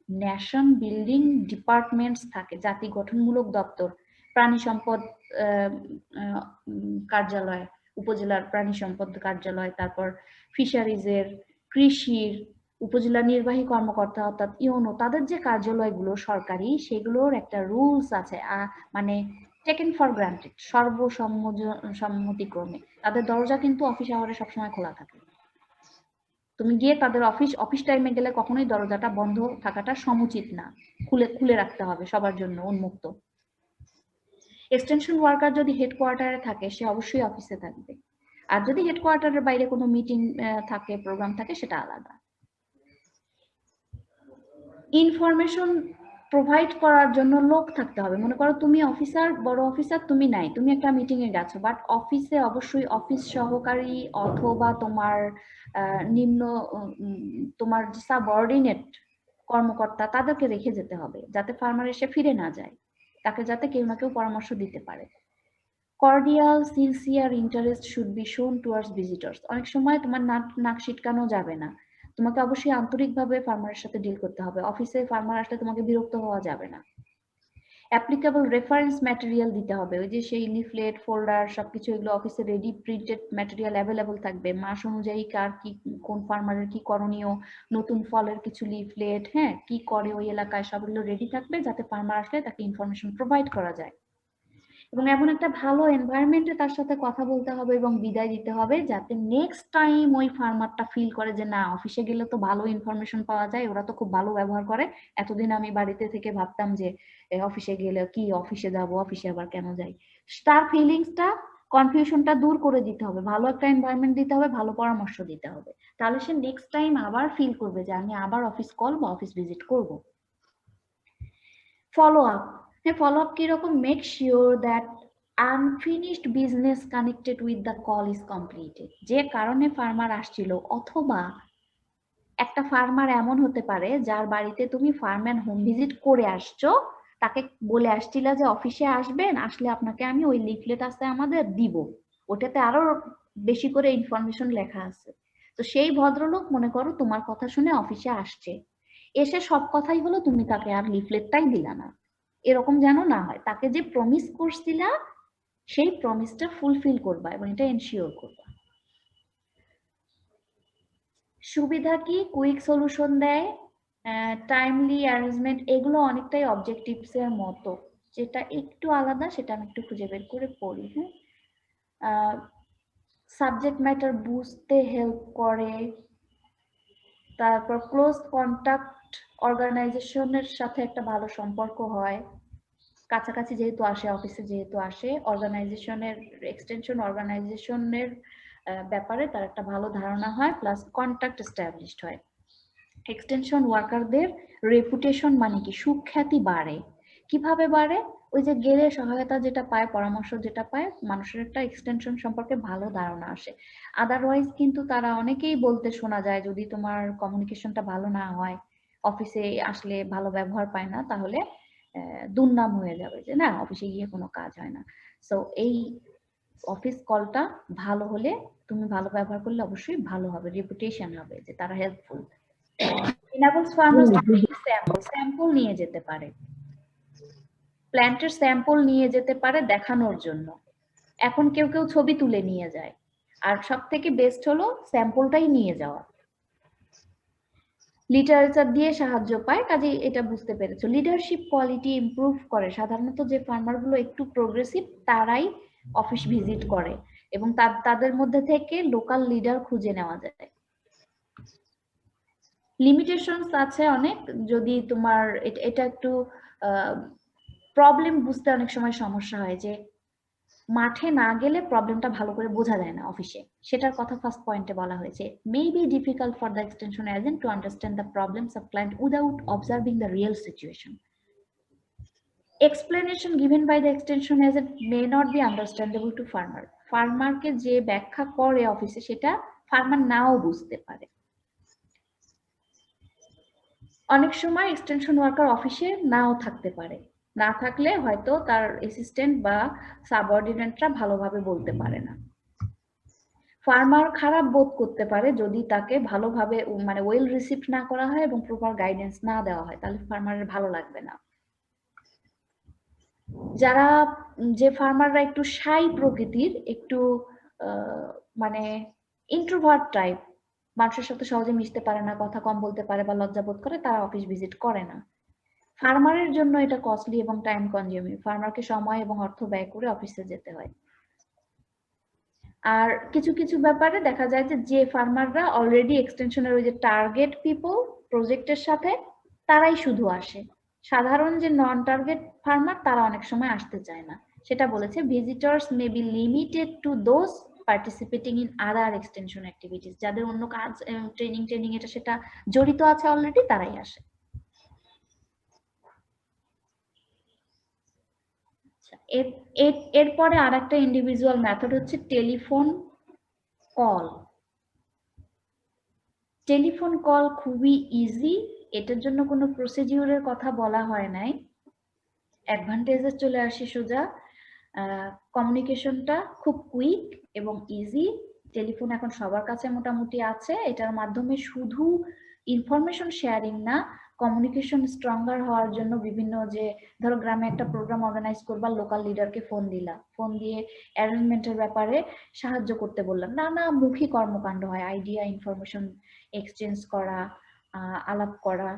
ন্যাশন বিল্ডিং ডিপার্টমেন্টস থাকে, জাতি গঠনমূলক দপ্তর, প্রাণী সম্পদ কার্যালয়, উপজেলার প্রাণী সম্পদ কার্যালয়, তারপর ফিশারিজের, কৃষির, উপজেলা নির্বাহী কর্মকর্তা অর্থাৎ ইউনো, তাদের যে কার্যালয়গুলো সরকারি, সেগুলোর একটা রুলস আছে, মানে টেকেন ফর গ্রান্টেড, সর্বসম্মতিক্রমে তাদের দরজা কিন্তু অফিস আওয়ারে সবসময় খোলা থাকে। তুমি গিয়ে তাদের অফিস টাইমে গেলে কখনোই দরজাটা বন্ধ থাকাটা সমুচিত না, খুলে রাখতে হবে সবার জন্য উন্মুক্ত। এক্সটেনশন ওয়ার্কার যদি হেডকোয়ার্টারে থাকে সে অবশ্যই অফিসে থাকবে, আর যদি হেডকোয়ার্টারের বাইরে কোনো মিটিং থাকে, প্রোগ্রাম থাকে, সেটা আলাদা। ইনফরমেশন প্রোভাইড করার জন্য লোক থাকতে হবে। মনে করো তুমি অফিসার, বড় অফিসার তুমি নাই, তুমি একটা মিটিং এ গেছো, বাট অফিসে অবশ্যই অফিস সহকারী অথবা তোমার নিম্ন, তোমার সাবঅর্ডিনেট কর্মকর্তা, তাদেরকে রেখে যেতে হবে যাতে ফার্মার এসে ফিরে না যায়, তাকে যাতে কেউ না কেউ পরামর্শ দিতে পারে। Cordial sincere interest should be শোন টুয়ার্ডস ভিজিটর্স। অনেক সময় তোমার নাক সিটকানো যাবে না, তোমাকে অবশ্যই আন্তরিকভাবে ফার্মারের সাথে ডিল করতে হবে। অফিসে ফার্মার আসলে তোমাকে বিরক্ত হওয়া যাবে না। অ্যাপ্লিকেবল রেফারেন্স ম্যাটেরিয়াল দিতে হবে, ওই যে সেই লিফলেট, ফোল্ডার সবকিছু এগুলো অফিসে রেডি প্রিন্টেড ম্যাটেরিয়াল অ্যাভেলেবল থাকবে, মাস অনুযায়ী কার কি, কোন ফার্মারের কি করণীয়, নতুন ফলের কিছু লিফলেট, হ্যাঁ কি করে ওই এলাকায়, সবগুলো রেডি থাকবে যাতে ফার্মার আসলে তাকে ইনফরমেশন প্রোভাইড করা যায়। এবং এমন একটা ভালো এনভায়রনমেন্টে তার সাথে কথা বলতে হবে এবং বিদায় দিতে হবে যাতে নেক্সট টাইম ওই ফার্মারটা ফিল করে যে না, অফিসে গেলে তো ভালো ইনফরমেশন পাওয়া যায়, ওরা তো খুব ভালো ব্যবহার করে, এতদিন আমি বাড়িতে থেকে ভাবতাম যে অফিসে গেলে কি, অফিসে যাবো, অফিসে আবার কেন যাই। তার ফিলিংসটা, কনফিউশনটা দূর করে দিতে হবে, ভালো একটা এনভায়রনমেন্ট দিতে হবে, ভালো পরামর্শ দিতে হবে, তাহলে সে নেক্সট টাইম আবার ফিল করবে যে আমি আবার অফিস কল বা অফিস ভিজিট করব। ফলো আপ, ফলো আপ কিরকম? Make sure that unfinished business connected with the call is completed. যে কারণে ফার্মার আসছিল, অথবা একটা ফার্মার এমন হতে পারে যার বাড়িতে তুমি ফার্ম এন্ড হোম ভিজিট করে আসছো, তাকে বলে আসছিলা যে অফিসে আসবেন, আসলে আপনাকে আমি ওই লিফলেট আছে আমাদের দিব, ওটাতে আরো বেশি করে ইনফরমেশন লেখা আছে। তো সেই ভদ্রলোক মনে করো তোমার কথা শুনে অফিসে আসছে, এসে সব কথাই হলো, তুমি তাকে আর লিফলেটটাই দিলা না, এরকম যেন না হয়। তাকে যে প্রমিস করছিলা সেই প্রমিসটা ফুলফিল করবা এবং এটা এনশিওর করবা। সুবিধা কি? কুইক সলিউশন দেয়, টাইমলি অ্যারেঞ্জমেন্ট, এগুলো অনেকটাই অবজেক্টিভস এর মতো, যেটা একটু আলাদা সেটা আমি একটু খুঁজে বের করে পড়ি। হ্যাঁ, সাবজেক্ট ম্যাটার বুঝতে হেল্প করে, তারপর ক্লোজ কন্টাক্ট, অর্গানাইজেশনের সাথে একটা ভালো সম্পর্ক হয়, কাছাকাছি যেহেতু আসে, অফিসে যেহেতু আসে, অর্গানাইজেশনের, এক্সটেনশন অর্গানাইজেশনের ব্যাপারে তার একটা ভালো ধারণা হয়, প্লাস কন্টাক্ট এস্টাবলিশড হয়। এক্সটেনশন ওয়ার্কারদের রেপুটেশন মানে কি, সুখ্যাতি বাড়ে। কিভাবে বাড়ে? ওই যে গেলে সহায়তা যেটা পায়, পরামর্শ যেটা পায়, মানুষের একটা এক্সটেনশন সম্পর্কে ভালো ধারণা আসে। আদারওয়াইজ কিন্তু তারা অনেকেই বলতে শোনা যায়, যদি তোমার কমিউনিকেশনটা ভালো না হয়, অফিসে আসলে ভালো ব্যবহার পায় না, তাহলে দুর্নাম হয়ে যাবে যে না, অফিসে গিয়ে কোনো কাজ হয় না। সো এই অফিস কলটা ভালো হলে, তুমি ভালো ব্যবহার করলে অবশ্যই ভালো হবে, রেপুটেশন হবে যে তারা হেল্পফুল। এনাবলস ফার্মার্স স্যাম্পল নিয়ে যেতে পারে, প্ল্যান্টের স্যাম্পল নিয়ে যেতে পারে দেখানোর জন্য। এখন কেউ কেউ ছবি তুলে নিয়ে যায়, আর সব থেকে বেস্ট হলো স্যাম্পলটাই নিয়ে যাওয়া। লিটারেচার দিয়ে সাহায্য পায়, কাজে এটা বুঝতে পেরেছো। লিডারশিপ কোয়ালিটি ইমপ্রুভ করে। সাধারণত যে ফার্মারগুলো একটু প্রোগ্রেসিভ তারাই অফিস ভিজিট করে, এবং তাদের মধ্যে থেকে লোকাল লিডার খুঁজে নেওয়া যায়। লিমিটেশনস আছে অনেক, যদি তোমার এটা একটু প্রবলেম বুঝতে অনেক সময় সমস্যা হয়, যে মাঠে না গেলে প্রবলেমটা ভালো করে বোঝা যায় না অফিসে, সেটার কথা ফার্স্ট পয়েন্টে বলা হয়েছে। May be difficult for the extension agent to understand the problems of client without observing the real situation. Explanation given by the extension agent may not be understandable to farmer. ফার্মারকে যে ব্যাখ্যা করে অফিসে সেটা farmer নাও বুঝতে পারে। অনেক সময় extension worker অফিসে নাও থাকতে পারে, না থাকলে হয়তো তার অ্যাসিস্ট্যান্ট বা সাবঅর্ডিনেটরা ভালোভাবে বলতে পারে না। ফার্মার খারাপ বোধ করতে পারে যদি তাকে ভালোভাবে মানে ওয়েল রিসিভ না করা হয় এবং প্রপার গাইডেন্স না দেওয়া হয়, তাহলে ফার্মারের ভালো লাগবে না। যারা যে ফার্মাররা একটু শাই প্রকৃতির, একটু মানে ইন্ট্রোভার্ট টাইপ, মানুষের সাথে সহজে মিশতে পারে না, কথা কম বলতে পারে বা লজ্জা বোধ করে, তারা অফিস ভিজিট করে না। ফার্মারের জন্য এটা কস্টলি এবং টাইম কনজিউমিং, ফার্মারকে সময় এবং অর্থ ব্যয় করে অফিসে যেতে হয়। আর কিছু কিছু ব্যাপারে দেখা যায় যে ফার্মাররা অলরেডি এক্সটেনশনের ওই যে টার্গেট পিপল প্রজেক্টের সাথে, তারাই শুধু আসে। সাধারণ যে নন টার্গেট ফার্মার তারা অনেক সময় আসতে চায় না, সেটা বলেছে। Visitors may be limited to those participating in other extension activities, যাদের অন্য কাজ ট্রেনিং এটা সেটা জড়িত আছে অলরেডি, তারাই আসে। এরপরে আর একটা ইন্ডিভিজুয়াল মেথড হচ্ছে টেলিফোন কল। টেলিফোন কল খুবই ইজি, এটার জন্য কোনো প্রসিডিউরের কথা বলা হয় নাই। অ্যাডভান্টেজে চলে আসি সোজা। কমিউনিকেশনটা খুব কুইক এবং ইজি। টেলিফোন এখন সবার কাছে মোটামুটি আছে, এটার মাধ্যমে শুধু ইনফরমেশন শেয়ারিং না, কমিউনিকেশন স্ট্রঙ্গার হওয়ার জন্য বিভিন্ন, যে ধরো গ্রামে একটা প্রোগ্রাম অর্গানাইজ করবা, লোকাল লিডারকে ফোন দিলা, ফোন দিয়ে অ্যারেঞ্জমেন্টের ব্যাপারে সাহায্য করতে বললাম, নানামুখী কর্মকাণ্ড হয়, আইডিয়া ইনফরমেশন এক্সচেঞ্জ করা, আলাপ করা,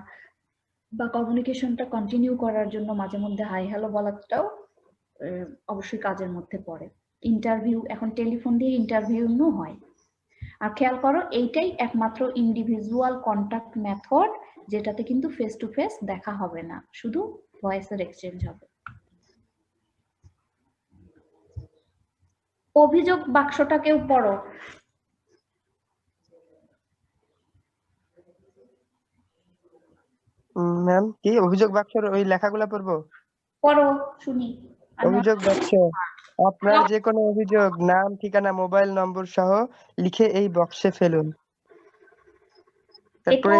বা কমিউনিকেশনটা কন্টিনিউ করার জন্য মাঝে মধ্যে হাই হ্যালো বলাটাও অবশ্যই কাজের মধ্যে পড়ে। ইন্টারভিউ, এখন টেলিফোন দিয়ে ইন্টারভিউ হয়। আর খেয়াল করো, এইটাই একমাত্র ইন্ডিভিজুয়াল কন্টাক্ট মেথড যেটাতে কিন্তু ফেস টু ফেস দেখা হবে না, শুধু ভয়েসের এক্সচেঞ্জ হবে। অভিযোগ বাক্সটা কেউ পড়ো। ম্যাম কি অভিযোগ বাক্সের ওই লেখাগুলো পড়বো? পড়ো শুনি। অভিযোগ বাক্স, আপনার যে কোনো অভিযোগ নাম, ঠিকানা, মোবাইল নম্বর সহ লিখে এই বক্সে ফেলুন। তারপরে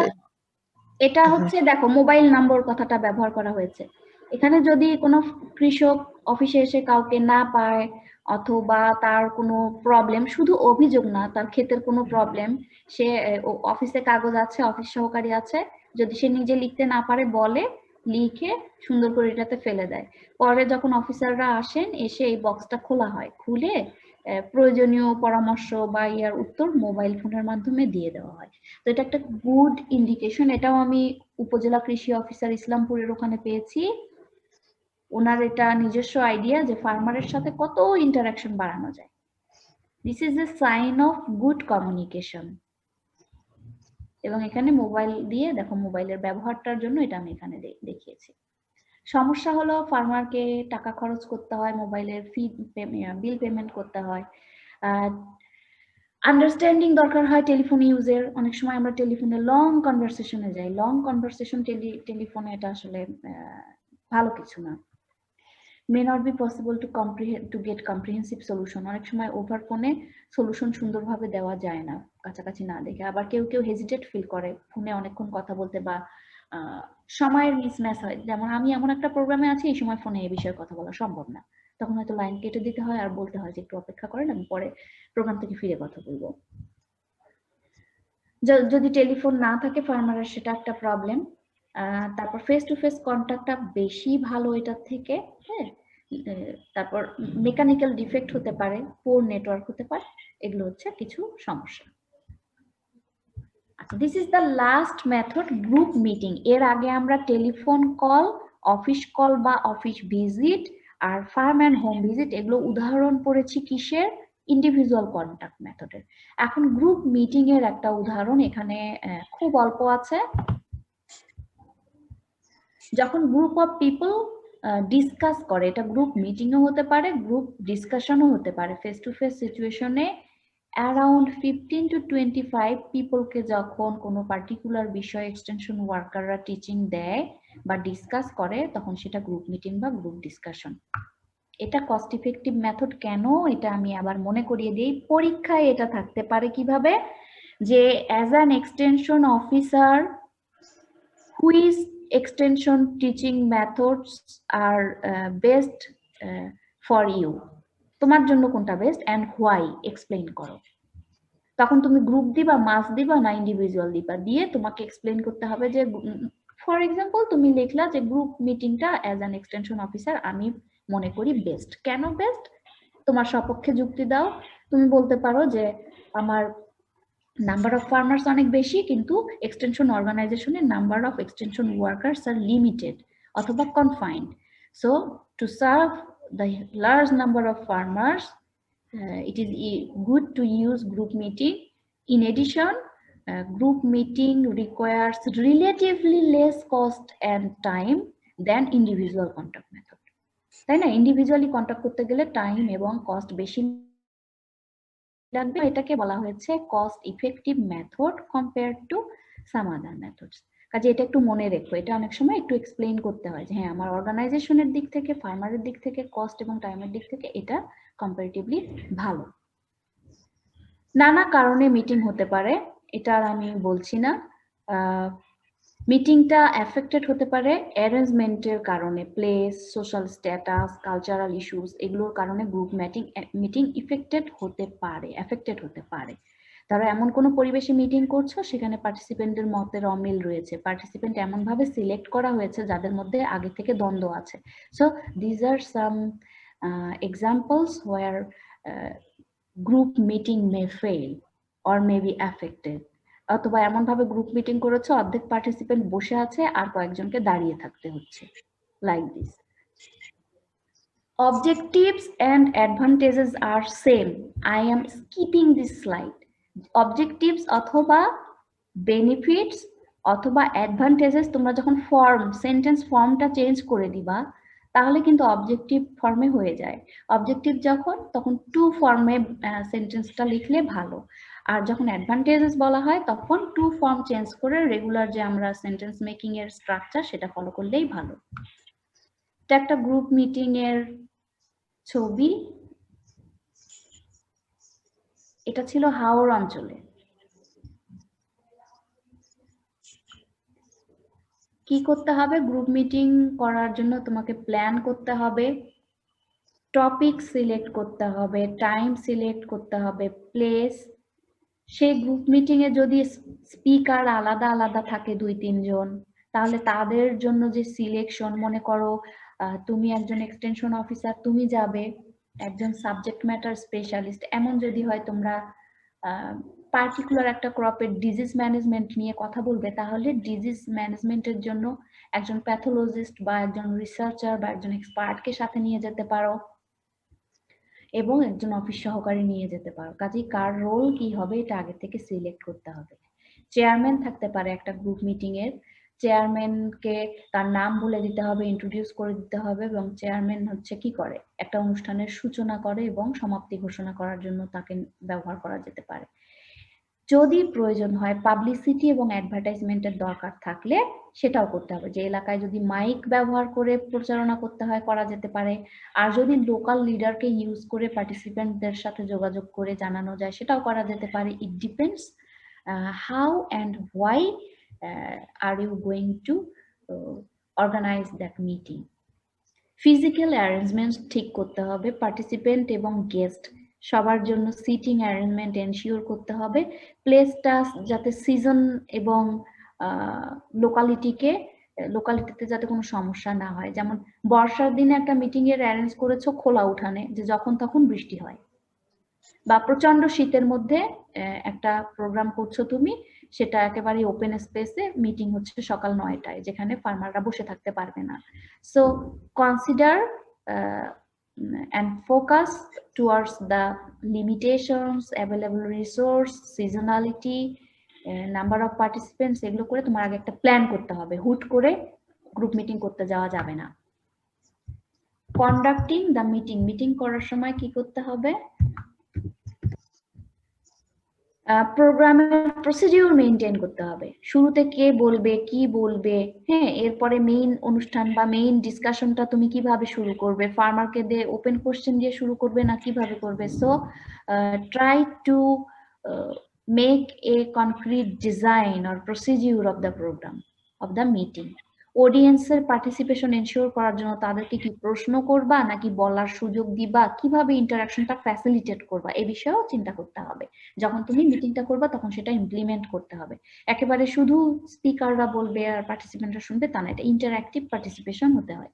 এটা হচ্ছে, দেখো মোবাইল নম্বর কথাটা ব্যবহার করা হয়েছে এখানে। যদি কোনো কৃষক অফিসে এসে কাউকে না পায়, অথবা তার কোনো প্রবলেম, শুধু অভিযোগ না, তার ক্ষেতের কোনো প্রবলেম, সে অফিসে কাগজ আছে, অফিস সহকারী আছে, যদি সে নিজে লিখতে না পারে বলে, লিখে সুন্দর করে এটাতে ফেলে দেয়। পরে যখন অফিসাররা আসেন, এসে এই বক্সটা খোলা হয়, খুলে প্রয়োজনীয় পরামর্শ বা ইয়ার উত্তর মোবাইল ফোনের মাধ্যমে দিয়ে দেওয়া হয়। তো এটা একটা গুড ইন্ডিকেশন। এটাও আমি উপজেলা কৃষি অফিসার ইসলামপুরের ওখানে পেয়েছি। ওনার এটা নিজস্ব আইডিয়া যে ফার্মারের সাথে কত ইন্টারাকশন বাড়ানো যায়। This is a sign of good communication. এবং এখানে মোবাইল দিয়ে দেখো, মোবাইলের ব্যবহারটার জন্য এটা আমি এখানে দেখিয়েছি। সমস্যা হলো ফার্মারকে টাকা খরচ করতে হয়, মোবাইলের ফি বিল পেমেন্ট করতে হয়, আন্ডারস্ট্যান্ডিং দরকার হয় টেলিফোন ইউজের। অনেক সময় আমরা টেলিফোনে লং কনভারসেশনে যাই, লং কনভারসেশন টেলিফোনে এটা আসলে ভালো কিছু না। may not be possible to get comprehensive solution. অনেক সময় ওভার ফোনে সলিউশন সুন্দরভাবে দেওয়া যায় না কাছাকাছি না দেখে। আবার কেউ কেউ হেজিটেট ফিল করে ফোনে অনেকক্ষণ কথা বলতে, বা সময়ের মিসম্যাচ হয়। যেমন আমি এমন একটা প্রোগ্রামে আছি, এই সময় ফোনে এই বিষয়ে কথা বলা সম্ভব না, তখন হয়তো লাইন কেটে দিতে হয় আর বলতে হয় যে একটু অপেক্ষা করেন, আমি পরে প্রোগ্রাম থেকে ফিরে কথা বলবো। যদি টেলিফোন না থাকে ফার্মারের সেটা একটা প্রবলেম। তারপর ফেস টু ফেস কন্ট্যাক্টটা বেশি ভালো এটার থেকে, হ্যাঁ। তারপর মেকানিক্যাল ডিফেক্ট হতে পারে, পোর নেটওয়ার্ক হতে পারে, এগুলো হচ্ছে কিছু সমস্যা। আচ্ছা, this is the last method, group meeting. এর আগে আমরা টেলিফোন কল, অফিস কল বা অফিস ভিজিট আর ফার্ম অ্যান্ড হোম ভিজিট এগুলো উদাহরণ পড়েছি কিসের, ইন্ডিভিজুয়াল কন্টাক্ট মেথডের। এখন গ্রুপ মিটিং এর একটা উদাহরণ এখানে খুব অল্প আছে। যখন গ্রুপ অফ পিপল ডিসকাস করে, এটা গ্রুপ মিটিংও হতে পারে, গ্রুপ ডিসকাশনও হতে পারে, ফেস টু ফেস সিচুয়েশনে অ্যারাউন্ড 15 to 25 পিপলকে যখন কোনো পার্টিকুলার বিষয় এক্সটেনশন ওয়ার্কাররা টিচিং দেয় বা ডিসকাস করে, তখন সেটা গ্রুপ মিটিং বা গ্রুপ ডিসকাশন। এটা কস্ট ইফেক্টিভ মেথড কেন, এটা আমি আবার মনে করিয়ে দিই। পরীক্ষায় এটা থাকতে পারে কিভাবে, যে as an extension officer which extension teaching methods are best for you, তোমার জন্য কোনটা বেস্ট এন্ড হোয়াই এক্সপ্লেইন করো। তখন তুমি গ্রুপ দিবা, মাস দিবা না ইন্ডিভিজুয়াল দিবা, দিয়ে তোমাকে এক্সপ্লেইন করতে হবে যে, ফর এক্সাম্পল তুমি লিখলা যে গ্রুপ মিটিংটা অ্যাজ অ্যান এক্সটেনশন অফিসার আমি মনে করি বেস্ট। কেন বেস্ট, তোমার সপক্ষে যুক্তি দাও। তুমি বলতে পারো যে আমার নাম্বার অফ ফার্মার্স অনেক বেশি, কিন্তু এক্সটেনশন অর্গানাইজেশনের নাম্বার অফ এক্সটেনশন ওয়ার্কার্স আর লিমিটেড অথবা confined. So to serve the large number of farmers it is good to use group meeting. In addition, group meeting requires relatively less cost and time than individual contact method. তাই না, individually contact করতে গেলে time এবং cost বেশি লাগবে। এটাকে বলা হয়েছে cost effective method compared to some other methods. কাজে এটা একটু মনে রেখো, এটা অনেক সময় একটু এক্সপ্লেইন করতে হয় যে হ্যাঁ আমার অর্গানাইজেশনের দিক থেকে, ফার্মারের দিক থেকে, কস্ট এবং টাইমের দিক থেকে এটা কম্পারেটিভলি ভালো। নানা কারণে মিটিং হতে পারে, এটা আর আমি বলছি না। মিটিংটা এফেক্টেড হতে পারে অ্যারেঞ্জমেন্টের কারণে, place, social status, cultural issues, এগুলোর কারণে গ্রুপ মিটিং এফেক্টেড হতে পারে। ধরো এমন কোনো পরিবেশে মিটিং করছো যেখানে পার্টিসিপেন্টদের মতের অমিল রয়েছে, পার্টিসিপেন্ট এমন ভাবে সিলেক্ট করা হয়েছে যাদের মধ্যে আগে থেকে দ্বন্দ্ব আছে। So these are some examples where group meeting May fail or may be affected. অথবা এমন ভাবে গ্রুপ মিটিং করেছে অর্ধেক পার্টিসিপেন্ট বসে আছে আর কয়েকজনকে দাঁড়িয়ে থাকতে হচ্ছে, like this. Objectives and advantages are same. I am skipping this slide. Objectives অথবা benefits অথবা advantages তোমরা যখন সেন্টেন্স ফর্মটা চেঞ্জ করে দিবা তাহলে কিন্তু অবজেক্টিভ ফর্মে হয়ে যায়। অবজেক্টিভ তখন টু ফর্মে সেন্টেন্সটা লিখলে ভালো। আর যখন অ্যাডভান্টেজেস বলা হয় তখন টু ফর্ম চেঞ্জ করে রেগুলার যে আমরা সেন্টেন্স মেকিং এর স্ট্রাকচার সেটা ফলো করলেই ভালো। এটা একটা গ্রুপ মিটিং এর ছবি, এটা ছিল হাওর অঞ্চলে। কি করতে হবে, গ্রুপ মিটিং করার জন্য তোমাকে প্ল্যান করতে হবে, টপিক সিলেক্ট করতে হবে, টাইম সিলেক্ট করতে হবে, প্লেস। সেই গ্রুপ মিটিং এ যদি স্পিকার আলাদা আলাদা থাকে 2-3 জন, তাহলে তাদের জন্য যে সিলেকশন, মনে করো তুমি একজন এক্সটেনশন অফিসার, তুমি যাবে, একজন সাবজেক্ট ম্যাটার স্পেশালিস্ট, এমন যদি হয় তোমরা পার্টিকুলার একটা ক্রপের ডিজিজ ম্যানেজমেন্ট নিয়ে কথা বলবে, তাহলে ডিজিজ ম্যানেজমেন্টের জন্য একজন প্যাথোলজিস্ট বা একজন রিসার্চার বা একজন এক্সপার্টকে সাথে নিয়ে যেতে পারো এবং একজন অফিস সহকারী নিয়ে যেতে পারো। কাজেই কার রোল কি হবে এটা আগে থেকে সিলেক্ট করতে হবে। চেয়ারম্যান থাকতে পারে একটা গ্রুপ মিটিং এর, চেয়ারম্যানকে তার নাম বলে দিতে হবে, ইন্ট্রোডিউস করে দিতে হবে, এবং চেয়ারম্যান হচ্ছে কি করে, একটা অনুষ্ঠানের সূচনা করে এবং সমাপ্তি ঘোষণা করার জন্য তাকে ব্যবহার করা যেতে পারে। যদি প্রয়োজন হয় পাবলিসিটি এবং অ্যাডভার্টাইজমেন্টের দরকার থাকলে সেটাও করতে হবে, যে এলাকায় যদি মাইক ব্যবহার করে প্রচারণা করতে হয় করা যেতে পারে। আর যদি লোকাল লিডারকে ইউজ করে পার্টিসিপেন্টদের সাথে যোগাযোগ করে জানানো যায় সেটাও করা যেতে পারে। It depends how and why are you going to organise that meeting. Physical arrangement ঠিক করতে হবে, পার্টিসিপেন্ট এবং গেস্ট সবার জন্য সিটিং অ্যারেঞ্জমেন্ট এনশিওর করতে হবে, প্লেসটা যাতে সিজন এবং লোকালিটিতে যাতে কোনো সমস্যা না হয়। যেমন বর্ষার দিনে একটা মিটিং এর অ্যারেঞ্জ করেছো খোলা উঠানে, যে যখন তখন বৃষ্টি হয়, বা প্রচন্ড শীতের মধ্যে একটা প্রোগ্রাম করছো তুমি, সেটা একেবারে ওপেন স্পেসে মিটিং হচ্ছে সকাল 9টায়, যেখানে ফার্মাররা বসে থাকতে পারবে না। So consider and focus towards the limitations, available resource, seasonality, number of participants, এগুলো করে তোমার আগে একটা প্ল্যান করতে হবে। হুট করে গ্রুপ মিটিং করতে যাওয়া যাবে না। কন্ডাক্টিং দ্য মিটিং করার সময় কি করতে হবে? প্রোগ্রামের প্রসিডিউর মেইনটেইন করতে হবে। শুরুতে কে বলবে, কি বলবে, হ্যাঁ, এরপরে মেইন অনুষ্ঠান বা মেইন ডিসকাশনটা তুমি কিভাবে শুরু করবে, ফার্মারকে দিয়ে ওপেন কোশ্চেন দিয়ে শুরু করবে না কিভাবে করবে। So try to make a concrete design or procedure of the programme of the meeting. অডিয়েন্সের পার্টিসিপেশন এনশিওর করার জন্য তাদেরকে কি প্রশ্ন করবা নাকি বলার সুযোগ দিবা, কিভাবে ইন্টারাকশনটা ফ্যাসিলিটেট করবা, এই বিষয়েও চিন্তা করতে হবে। যখন তুমি মিটিংটা করবা তখন সেটা ইমপ্লিমেন্ট করতে হবে। একেবারে শুধু স্পিকাররা বলবে আর পার্টিসিপেন্টরা শুনবে তা না, এটা ইন্টারঅ্যাক্টিভ পার্টিসিপেশন হতে হয়।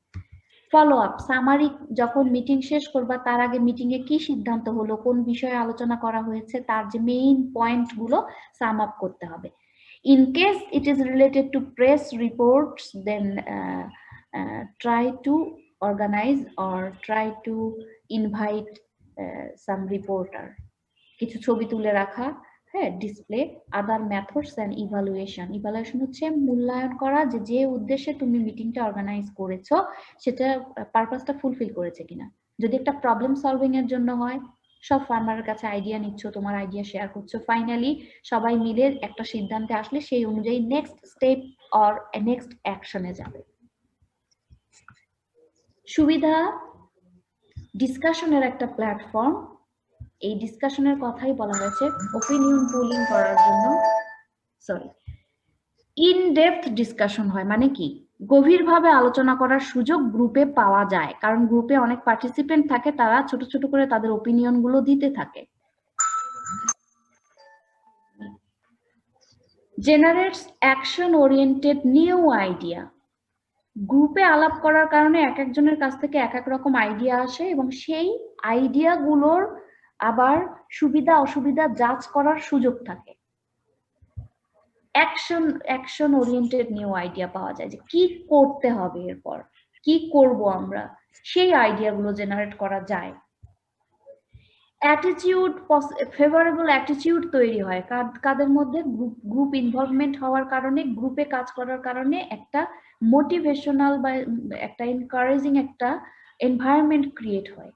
ফলো আপ, সামারি, যখন মিটিং শেষ করবা তার আগে মিটিং এ কি সিদ্ধান্ত হলো, কোন বিষয়ে আলোচনা করা হয়েছে, তার যে মেইন পয়েন্ট গুলো সাম আপ করতে হবে। In case it is related to press reports, then try to organize or try to invite some reporter. কিছু ছবি তুলে রাখা, হ্যাঁ, display. Other methods and evaluation হচ্ছে মূল্যায়ন করা, যে যে উদ্দেশ্যে তুমি মিটিংটা অর্গানাইজ করেছো সেটা পারপাসটা ফুলফিল করেছে কিনা। যদি একটা প্রবলেম সলভিং এর জন্য হয়, সব ফার্মারের কাছে আইডিয়া নিচ্ছ, তোমার আইডিয়া শেয়ার করছো, ফাইনালি সবাই মিলে একটা সিদ্ধান্তে আসলে সেই অনুযায়ী নেক্সট স্টেপ অর নেক্সট অ্যাকশনে যাবে। সুবিধা, ডিসকাশনের একটা প্ল্যাটফর্ম। এই ডিসকাশনের কথাই বলা হয়েছে ওপিনিয়ন পুলিং করার জন্য। সরি, ইন ডেপথ ডিসকাশন হয় মানে কি, গভীরভাবে আলোচনা করার সুযোগ গ্রুপে পাওয়া যায়, কারণ গ্রুপে অনেক পার্টিসিপেন্ট থাকে, তারা ছোট ছোট করে তাদের ওপিনিয়ন গুলো দিতে থাকে। Generates action oriented new idea. গ্রুপে আলাপ করার কারণে এক একজনের কাছ থেকে এক এক রকম আইডিয়া আসে এবং সেই আইডিয়া গুলোর আবার সুবিধা অসুবিধা জাজ করার সুযোগ থাকে। অ্যাকশন ওরিয়েন্টেড নিউ আইডিয়া পাওয়া যায়, যে কি করতে হবে, এরপর কি করব আমরা, সেই আইডিয়া গুলো জেনারেট করা যায়। অ্যাটিটিউড, ফেভারেবল অ্যাটিটিউড তৈরি হয় কাদের মধ্যে, গ্রুপ ইনভলভমেন্ট হওয়ার কারণে, গ্রুপে কাজ করার কারণে একটা মোটিভেশনাল বা একটা এনকারেজিং একটা এনভায়রনমেন্ট ক্রিয়েট হয়।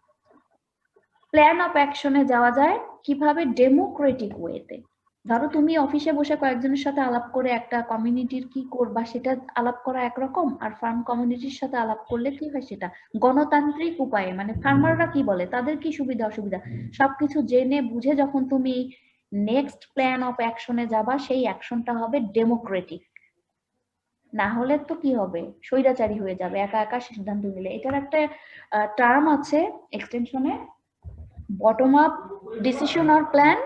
প্ল্যান অফ অ্যাকশনে যাওয়া যায় কিভাবে, ডেমোক্রেটিক ওয়েতে। ধরো তুমি অফিসে বসে কয়েকজনের সাথে আলাপ করে একটা কমিউনিটির কি করবা সেটা আলাপ করা একরকম, আর ফার্ম কমিউনিটির সাথে আলাপ করলে কি হয় সেটা গণতান্ত্রিক উপায়ে, মানে ফার্মাররা কি বলে, তাদের কি সুবিধা অসুবিধা সবকিছু জেনে বুঝে যখন তুমি নেক্সট প্ল্যান অফ অ্যাকশনে যাবা, সেই অ্যাকশনটা হবে ডেমোক্রেটিক। না হলে তো কি হবে, স্বৈরাচারী হয়ে যাবে একা একা সিদ্ধান্ত নিলে। এটার একটা টার্ম আছে এক্সটেনশনে, bottom up decision or plan,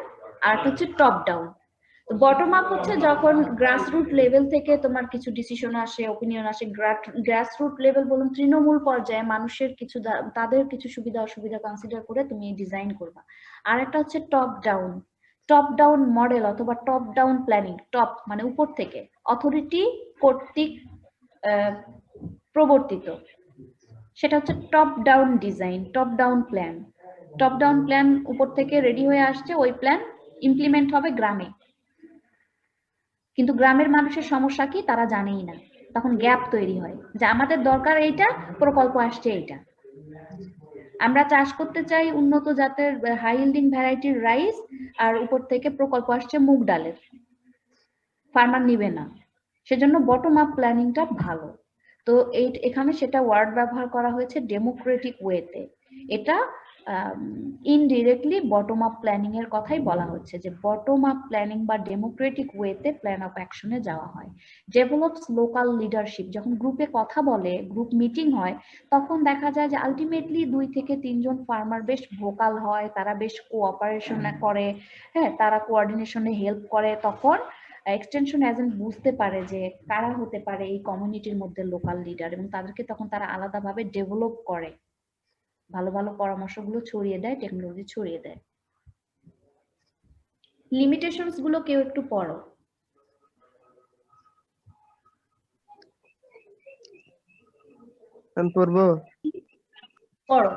আর হচ্ছে টপ ডাউন। বটম আপ হচ্ছে যখন গ্রাসরুট লেভেল থেকে তোমার কিছু ডিসিশন আসে, ওপিনিয়ন আসে, গ্রাসরুট লেভেল বলুন তৃণমূল পর্যায়ে মানুষের কিছু, তাদের কিছু সুবিধা অসুবিধা কনসিডার করে তুমি ডিজাইন করবা। আর একটা হচ্ছে টপ ডাউন মডেল অথবা টপ ডাউন প্ল্যানিং। টপ মানে উপর থেকে, অথরিটি কর্তৃক প্রবর্তিত, সেটা হচ্ছে top down design, top down plan. Top down plan উপর থেকে রেডি হয়ে আসছে, ওই প্ল্যান ইমপ্লিমেন্ট হবে গ্রামে, কিন্তু গ্রামের মানুষের সমস্যা কি তারা জানেই না, তখন গ্যাপ তৈরি হয় যে আমাদের দরকার এইটা, প্রকল্প আসছে এইটা, আমরা চাষ করতে চাই উন্নত জাতের হাই ইল্ডিং ভ্যারাইটির রাইস, আর উপর থেকে প্রকল্প আসছে মুগ ডালের, ফার্মার নিবে না। সেজন্য বটম আপ প্ল্যানিংটা ভালো। তো এখানে সেটা ওয়ার্ড ব্যবহার করা হয়েছে ডেমোক্রেটিক ওয়েতে। এটা ইনডিরেক্টলি বটম আপ প্ল্যানিং এর কথাই বলা হচ্ছে, যে বটম আপ প্ল্যানিং বা ডেমোক্রেটিক ওয়েতে প্ল্যান অফ অ্যাকশনে যাওয়া হয়। ডেভেলপস লোকাল লিডারশিপ, যখন গ্রুপে কথা বলে, গ্রুপ মিটিং হয়, তখন দেখা যায় যে আলটিমেটলি 2 থেকে 3 জন ফার্মার বেশ ভোকাল হয়, তারা বেশ কোঅপারেশন করে, হ্যাঁ, তারা কোঅর্ডিনেশনে হেল্প করে। তখন এক্সটেনশন এজেন্ট বুঝতে পারে যে কারা হতে পারে এই কমিউনিটির মধ্যে লোকাল লিডার, এবং তাদেরকে তখন তারা আলাদাভাবে ডেভেলপ করে, ভালো ভালো পরামর্শগুলো ছড়িয়ে দেয়, টেকনোলজি ছড়িয়ে দেয়। লিমিটেশনস গুলো কেউ একটু পড়ো। আমি পড়বো। পড়ো।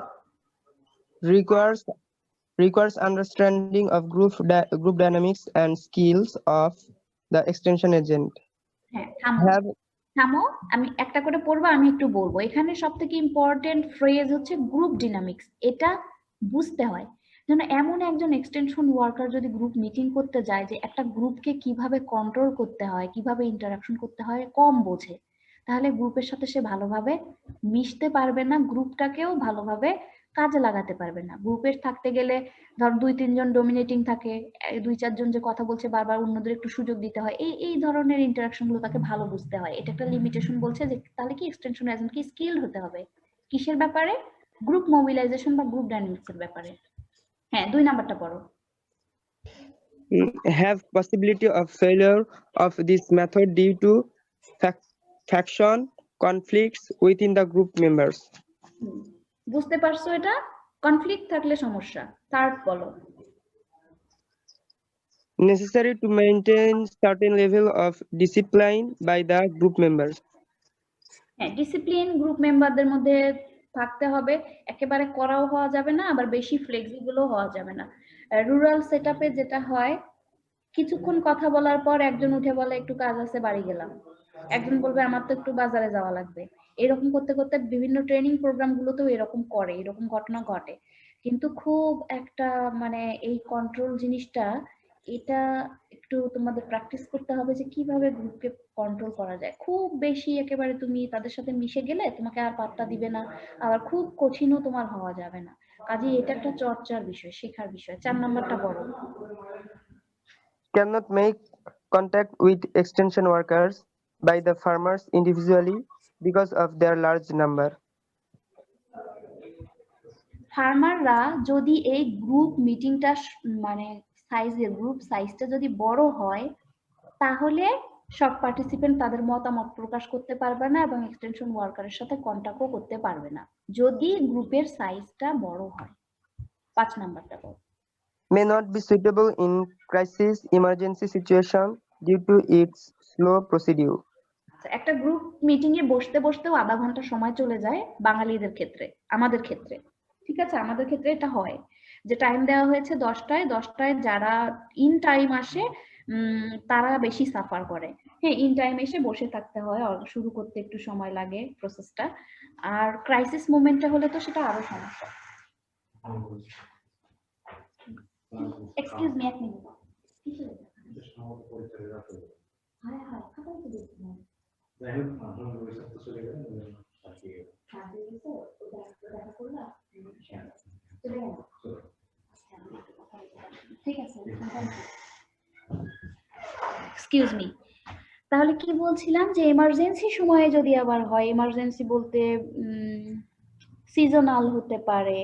requires understanding of group dynamics and skills of the extension agent. হ্যাঁ, থামো Have থামো, আমি একটা করে পড়বো, আমি একটু বলবো। এখানে সবথেকে ইম্পর্টেন্ট ফ্রেজ হচ্ছে গ্রুপ ডিনামিক্স। এটা বুঝতে হয়, যেন এমন একজন এক্সটেনশন ওয়ার্কার যদি গ্রুপ মিটিং করতে যায়, যে একটা গ্রুপকে কিভাবে কন্ট্রোল করতে হয়, কিভাবে ইন্টারাকশন করতে হয় কম বোঝে, তাহলে গ্রুপের সাথে সে ভালোভাবে মিশতে পারবে না, গ্রুপটাকেও ভালোভাবে কাজে লাগাতে পারবে না। গ্রুপে থাকতে গেলে ধর 2-3 জন ডোমিনেটিং থাকে, 2-4 জন যে কথা বলছে বারবার অন্যদের একটু সুযোগ দিতে হয়, এই ধরনের ইন্টারাকশন গুলো তাকে ভালো বুঝতে হয়। এটা একটা লিমিটেশন বলছে। যে তাহলে কি এক্সটেনশন এজেন্ট কি স্কিল হতে হবে কিসের ব্যাপারে? গ্রুপ মোবিলাইজেশন বা গ্রুপ ডাইনামিক্স এর ব্যাপারে। হ্যাঁ, 2 নাম্বারটা পড়ো। have possibility of failure of this method due to faction conflicts within the group members. বুঝতে পারছো? এটা কনফ্লিক্ট থাকলে সমস্যা। থার্ড বলো। Necessary to maintain certain level of discipline by the group members. হ্যাঁ, ডিসিপ্লিন গ্রুপ মেম্বারদের মধ্যে থাকতে হবে, একেবারে করাও হওয়া যাবে না, আবার বেশি ফ্লেক্সিবলও হওয়া যাবে না। রুরাল সেটআপে যেটা হয়, কিছুক্ষণ কথা বলার পর একজন উঠে বলে একটু কাজ আছে, বাড়ি গেলাম। একজন বলবে আমার তো একটু বাজারে যাওয়া লাগবে। এরকম করতে করতে বিভিন্ন ট্রেনিং প্রোগ্রাম গুলোতেও এরকম করে, এরকম ঘটনা ঘটে। কিন্তু খুব একটা মানে এই কন্ট্রোল জিনিসটা, এটা একটু তোমাদের প্র্যাকটিস করতে হবে, যে কিভাবে গ্রুপকে কন্ট্রোল করা যায়। খুব বেশি একেবারে তুমি তাদের সাথে মিশে গেলে তোমাকে আর পাত্তা দিবে না, আবার খুব কঠিনও তোমার হওয়া যাবে না। কাজে এটা একটা চর্চার বিষয়, শেখার বিষয়। 4 নাম্বারটা পড়ো। Cannot make contact with extension workers by the farmers individually because of their large number. ফার্মাররা যদি এই গ্রুপ মিটিংটা মানে সাইজের গ্রুপ সাইজটা যদি বড় হয়, তাহলে সব পার্টিসিপেন্ট তাদের মতামত প্রকাশ করতে পারবে না এবং এক্সটেনশন ওয়ার্কারের সাথে কন্টাক্টও করতে পারবে না, যদি গ্রুপের সাইজটা বড় হয়। 5 নাম্বারটা বল। May not be suitable in crisis emergency situation due to its slow procedure. একটা গ্রুপ মিটিং এ বসতে বসতেও আধা ঘন্টা সময় চলে যায় বাঙালিদের ক্ষেত্রে, আমাদের ক্ষেত্রে, ঠিক আছে, আমাদের ক্ষেত্রে এটা হয় যে টাইম দেওয়া হয়েছে 10টায়, যারা ইন টাইম আসে তারা বেশি সাফার করে। হ্যাঁ, ইন টাইম এসে বসে থাকতে হয়, শুরু করতে একটু সময় লাগে প্রসেসটা। আর ক্রাইসিস মোমেন্টে হলে তো সেটা আরো সমস্যা। এক্সকিউজ মি, এক মিনিট। হ্যাঁ হ্যাঁ, খাবার তো দেখছিলাম। এক্সকিউজ মি, তাহলে কি বলছিলাম, যে এমার্জেন্সি সময়ে যদি আবার হয়, এমার্জেন্সি বলতে সিজনাল হতে পারে,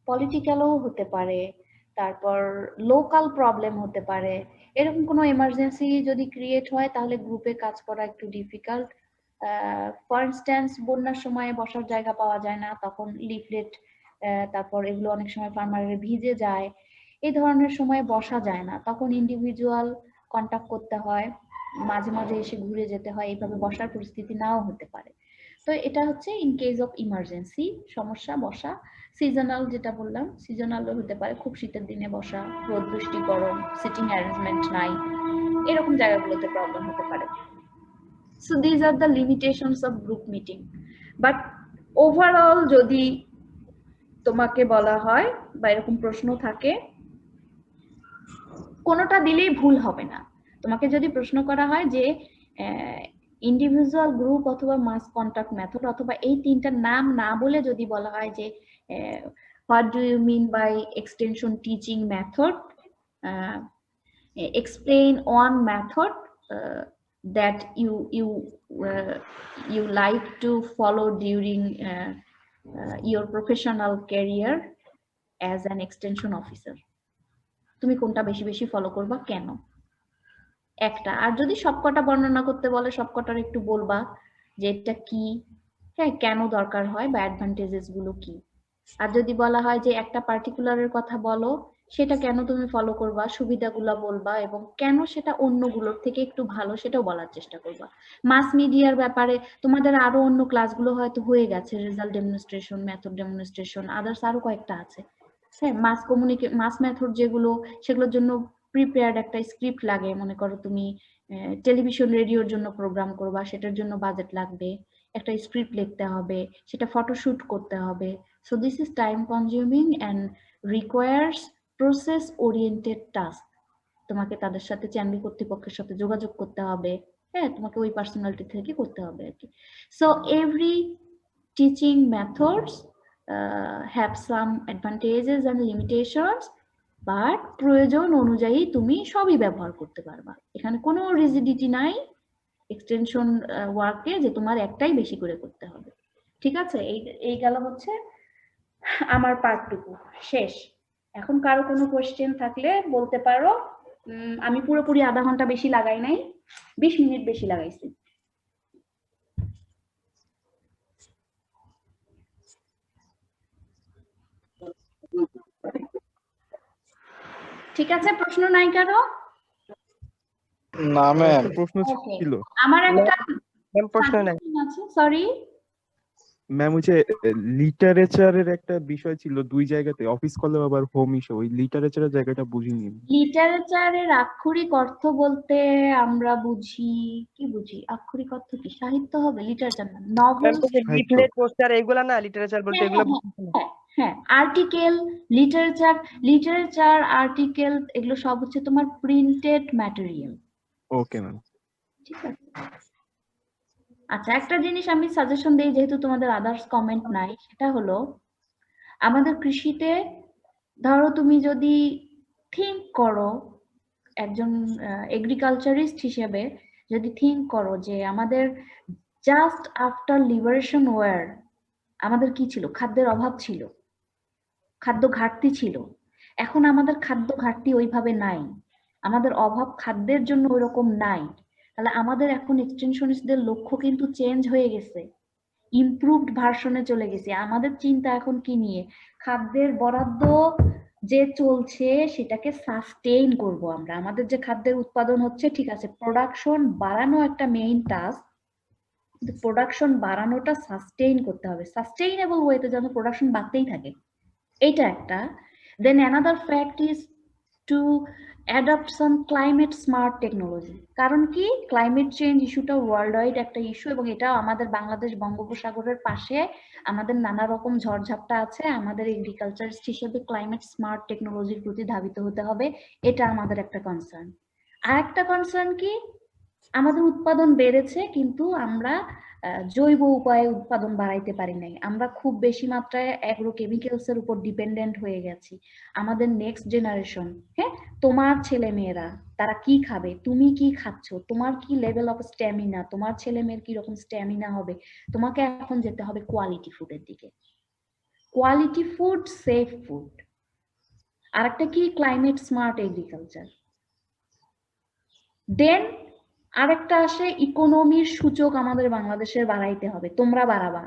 পলিটিক্যালও হতে পারে, তারপর লোকাল প্রবলেম হতে পারে। এরকম কোনো এমার্জেন্সি যদি ক্রিয়েট হয়, তাহলে গ্রুপে কাজ করা একটু ডিফিকাল্ট। ফর ইনস্ট্যান্স, বন্যার সময় বসার জায়গা পাওয়া যায় না, তখন লিফলেট, তারপর এগুলো অনেক সময় ফার্মারের ভিজে যায়, এই ধরনের সময় বসা যায় না, তখন ইন্ডিভিজুয়াল কন্টাক্ট করতে হয়, মাঝে মাঝে এসে ঘুরে যেতে হয়, এইভাবে বসার পরিস্থিতি নাও হতে পারে। তো এটা হচ্ছে ইন কেস অফ ইমার্জেন্সি সমস্যা বসা। সিজনাল যেটা বললাম, সিজনালও হতে পারে, খুব শীতের দিনে বসা, রোদ বৃষ্টি গরম, সিটিং অ্যারেঞ্জমেন্ট নাই, এরকম জায়গাগুলোতে প্রবলেম হতে পারে। So these are the limitations of group meeting. But overall যদি তোমাকে বলা হয় বা এরকম প্রশ্ন থাকে, কোনোটা দিলেই ভুল হবে না। তোমাকে যদি প্রশ্ন করা হয় যে ইন্ডিভিজুয়াল, গ্রুপ অথবা মাস কন্টাক্ট মেথড, অথবা এই তিনটার নাম না বলে যদি বলা হয় যে What do you mean by extension teaching method? Explain one method that you like to follow during your professional career as an extension officer. তুমি কোনটা বেশি বেশি ফলো করবা, কেন? একটা। আর যদি সবকটা বর্ণনা করতে বলে সবকটার একটু বলবা যে এটা কি, হ্যাঁ, কেন দরকার হয় বা অ্যাডভান্টেজেস গুলো কি। আর যদি বলা হয় যে একটা পার্টিকুলারের কথা বলো, সেটা কেন তুমি ফলো করবা, সুবিধাগুলো বলবা এবং কেন সেটা অন্যগুলোর থেকে একটু ভালো সেটাও বলার চেষ্টা করবা। মাস মিডিয়ার ব্যাপারে তোমাদের আরো অন্য ক্লাসগুলো হয়তো হয়ে গেছে, result demonstration, method demonstration, others আরো কয়েকটা আছে। হ্যাঁ, মাস মেথড যেগুলো, সেগুলোর জন্য প্রিপেয়ার্ড একটা স্ক্রিপ্ট লাগে। মনে করো তুমি টেলিভিশন রেডিওর জন্য প্রোগ্রাম করবা, সেটার জন্য বাজেট লাগবে, একটা স্ক্রিপ্ট লিখতে হবে, সেটা ফটোশুট করতে হবে। So this is time consuming and requires process oriented task. তোমাকে তাদের সাথে চ্যানেল কর্তৃপক্ষের সাথে যোগাযোগ করতে হবে, হ্যাঁ, তোমাকে ওই পার্সোনালিটি থেকে করতে হবে আর কি। So every teaching methods have some advantages and limitations, but প্রয়োজন অনুযায়ী তুমি সবই ব্যবহার করতে পারবা। এখানে কোনো রিজিডিটি নাই এক্সটেনশন ওয়ার্কে যে তোমার একটাই বেশি করে করতে হবে। ঠিক আছে, এই গেল হচ্ছে আমার পার্টটুকু শেষ। এখন কারো কোনো কোয়েশ্চেন থাকলে বলতে পারো। আমি পুরোপুরি আধা ঘন্টা বেশি লাগাই নাই, 20 মিনিট বেশি লাগাইছি। ঠিক আছে, প্রশ্ন নাই কারো? না ম্যাম প্রশ্ন Okay. ছিল আমার একটা ম্যাম প্রশ্ন নাই। আছে, সরি। ম্যাম ওই যে লিটারেচারের একটা বিষয় ছিল দুই জায়গাতে, অফিস কলে আবার হোম হিসেবে, ওই লিটারেচারের জায়গাটা বুঝিনি। লিটারেচারের আক্ষরিক অর্থ বলতে আমরা বুঝি, কি বুঝি আক্ষরিক অর্থ কি? সাহিত্য হবে লিটারেচার না, নভেল। লিফলেট, পোস্টার এগুলা না লিটারেচার বলতে, এগুলো হ্যাঁ, আর্টিকেল, লিটারেচার আর্টিকেল এগুলো সব হচ্ছে তোমার প্রিন্টেড ম্যাটেরিয়াল। Okay ma'am. ঠিক আছে। আচ্ছা, একটা জিনিস আমি সাজেশন দেই, যেহেতু তোমাদের আদার্স কমেন্ট নাই, সেটা হলো আমাদের কৃষিতে ধরো তুমি যদি থিঙ্ক করো একজন এগ্রিকালচারিস্ট হিসেবে, যদি থিঙ্ক করো যে আমাদের জাস্ট আফটার লিবারেশন ওয়ার আমাদের কি ছিল? খাদ্যের অভাব ছিল, খাদ্য ঘাটতি ছিল। এখন আমাদের খাদ্য ঘাটতি ওইভাবে নাই, আমাদের অভাব খাদ্যের জন্য ওইরকম নাই। তাহলে আমাদের এখন এক্সটেনশনিস্টদের লক্ষ্য কিন্তু চেঞ্জ হয়ে গেছে, ইমপ্রুভড ভার্সনে চলে গেছে। আমাদের চিন্তা এখন কি নিয়ে? খাদ্যের বরাদ্দ যে চলছে সেটাকে সাস্টেইন করব আমরা। আমাদের যে খাদ্যের উৎপাদন হচ্ছে, ঠিক আছে, প্রোডাকশন বাড়ানো একটা মেইন টাস্ক, কিন্তু প্রোডাকশন বাড়ানোটা সাস্টেইন করতে হবে, সাস্টেইনেবল ওয়েতে যেন প্রোডাকশন বাড়তেই থাকে, এইটা একটা। Then another fact is to adopt some climate smart technology. কারণ কি, ক্লাইমেট চেঞ্জ ইস্যুটা ওয়ার্ল্ড ওয়াইড একটা ইস্যু, এবং এটা আমাদের বাংলাদেশ বঙ্গোপসাগরের পাশে, আমাদের নানা রকম ঝড়ঝাপটা আছে। আমাদের এগ্রিকালচারিস্ট হিসেবে ক্লাইমেট স্মার্ট টেকনোলজির প্রতি ধাবিত হতে হবে, এটা আমাদের একটা কনসার্ন। আর একটা কনসার্ন কি, আমাদের উৎপাদন বেড়েছে কিন্তু আমরা জৈব উপায়ে উৎপাদন বাড়াইতে পারি নাই, আমরা খুব বেশি মাত্রায় অ্যাগ্রো কেমিক্যালস এর উপর ডিপেন্ডেন্ট হয়ে গেছি। আমাদের নেক্সট জেনারেশন, হ্যাঁ, তোমার ছেলে মেয়েরা তারা কি খাবে, তুমি কি খাচ্ছ, তোমার কি লেভেল অফ স্ট্যামিনা, তোমার ছেলে মেয়ের কি রকম স্ট্যামিনা হবে, তোমাকে এখন যেতে হবে কোয়ালিটি ফুডের দিকে। Quality food, safe food. আর একটা কি, ক্লাইমেট স্মার্ট এগ্রিকালচার। দেন আরেকটা আসে, ইকোনমির সূচক আমাদের বাংলাদেশের বাড়াইতে হবে। তোমরা বাড়াবা,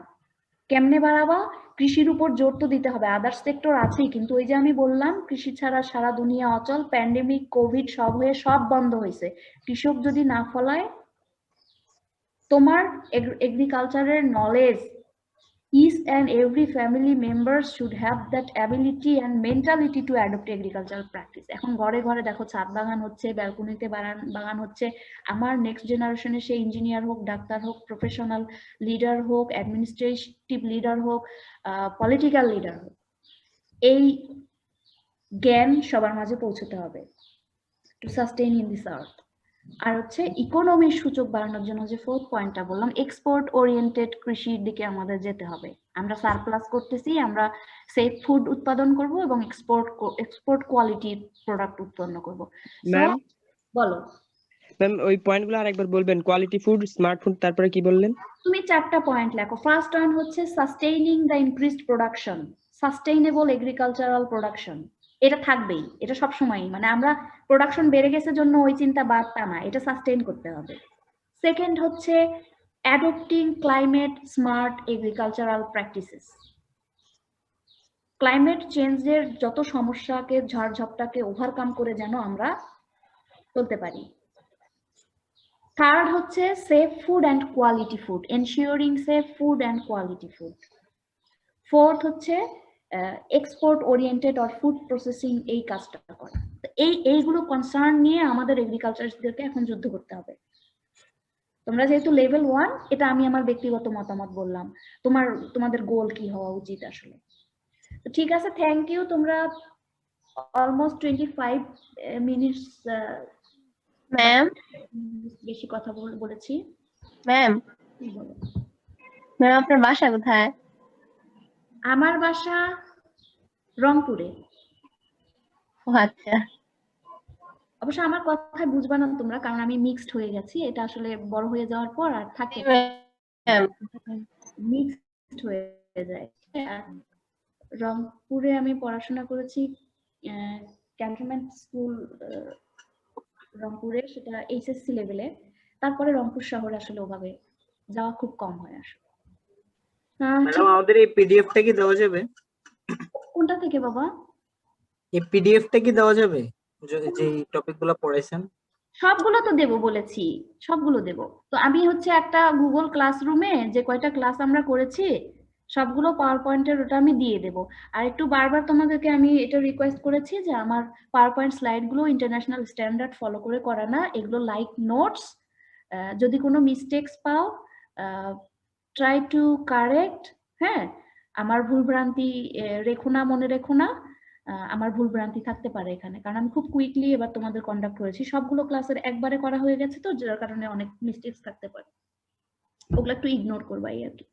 কেমনে বাড়াবা? কৃষির উপর জোর তো দিতে হবে, আদার সেক্টর আছেই, কিন্তু ওই যে আমি বললাম কৃষি ছাড়া সারা দুনিয়া অচল, প্যান্ডেমিক, কোভিড সব হয়ে সব বন্ধ হয়েছে। কৃষক যদি না ফলায়, তোমার এগ্রিকালচারের knowledge, each and every family members should have that ability and mentality to adopt agricultural practice. এখন ঘরে ঘরে দেখো ছাদ বাগান হচ্ছে, ব্যালকনিতে বাগান হচ্ছে। আমার নেক্সট জেনারেশনে সে ইঞ্জিনিয়ার হোক, ডাক্তার হোক, প্রফেশনাল লিডার হোক, অ্যাডমিনিস্ট্রেটিভ লিডার হোক, পলিটিক্যাল লিডার হোক, এই জ্ঞান সবার মাঝে পৌঁছতে হবে to sustain in this earth. আর হচ্ছে ইকোনমির সূচক বাড়ানোর জন্য যে ফোর্থ পয়েন্টটা বললাম, এক্সপোর্ট ওরিয়েন্টেড কৃষির দিকে আমাদের যেতে হবে। আমরা সারপ্লাস করতেছি, আমরা সেফ ফুড উৎপাদন করব এবং এক্সপোর্ট কোয়ালিটির প্রোডাক্ট উৎপন্ন করব। ম্যাম বলো ম্যাম, ওই পয়েন্টগুলো আরেকবার বলবেন। কোয়ালিটি ফুড, স্মার্ট ফুড, তারপরে কি বললেন? তুমি 4টা পয়েন্ট লেখো। ফার্স্ট ওয়ান হচ্ছে sustaining the increased production, sustainable agricultural production. এটা থাকবেই, এটা সবসময়ই, মানে আমরা প্রোডাকশন বেড়ে গেছে জন্য ওই চিন্তা বাদ তা না, এটা সাস্টেইন করতে হবে। সেকেন্ড হচ্ছে adopting climate smart agricultural practices, climate চেঞ্জের যত সমস্যাকে ঝড়ঝাপটাকে ওভারকাম করে যেন আমরা চলতে পারি। থার্ড হচ্ছে safe food and quality food, ensuring safe food and quality food. Fourth হচ্ছে export oriented or food processing, এই কাজটা করা। এইগুলো কনসার্ন নিয়ে আমাদের এগ্রিকালচারদেরকে এখন যুদ্ধ করতে হবে। তোমরা যেহেতু লেভেল 1, এটা আমি আমার ব্যক্তিগত মতামত বললাম, তোমাদের গোল কি হওয়া উচিত আসলে। তো ঠিক আছে, থ্যাংক ইউ। তোমরা অলমোস্ট 25 মিনিটস ম্যাম বেশি কথা বলেছি। ম্যাম ম্যাম আপনার বাসা কোথায়? আমার বাসা রংপুরে। ও আচ্ছা। অবশ্য আমার কথায় বুঝবা না তোমরা, কারণ আমি মিক্সড হয়ে গেছি। এটা আসলে বড় হয়ে যাওয়ার পর আর থাকে মিক্সড হয়ে যায়। রংপুরে আমি পড়াশোনা করেছি ক্যান্টনমেন্ট স্কুল রংপুরে, সেটা এইচএসসি লেভেলে। তারপরে রংপুর শহরে আসলে ওভাবে যাওয়া খুব কম হয় আসলে। ম্যাডাম আমাদের এই পিডিএফটা কি দেওয়া যাবে? কোনটা থেকে বাবা? এই পিডিএফটা কি দেওয়া যাবে যে টপিকগুলো পড়াইছেন? সবগুলো তো দেবো বলেছি, সবগুলো দেব। তো আমি হচ্ছে একটা গুগল ক্লাসরুমে যে কয়টা ক্লাস আমরা করেছি সবগুলো পাওয়ার পয়েন্টের ওটা আমি দিয়ে দেব। আর একটু বারবার তোমাদেরকে আমি এটা রিকোয়েস্ট করেছি যে আমার পাওয়ার পয়েন্ট স্লাইডগুলো ইন্টারন্যাশনাল স্ট্যান্ডার্ড ফলো করে করা না, এগুলো লাইক নোটস। যদি কোনো মিস্টেক্স পাও ট্রাই টু কারেক্ট। হ্যাঁ, আমার ভুলভ্রান্তি রেখো না, মনে রেখো না। আমার ভুলভ্রান্তি থাকতে পারে এখানে, কারণ আমি খুব কুইকলি এবার তোমাদের কন্ডাক্ট করেছি। সবগুলো ক্লাসের একবারে করা হয়ে গেছে, তো যার কারণে অনেক মিস্টেক্স থাকতে পারে, ওগুলো একটু ইগনোর করবা এই আর কি।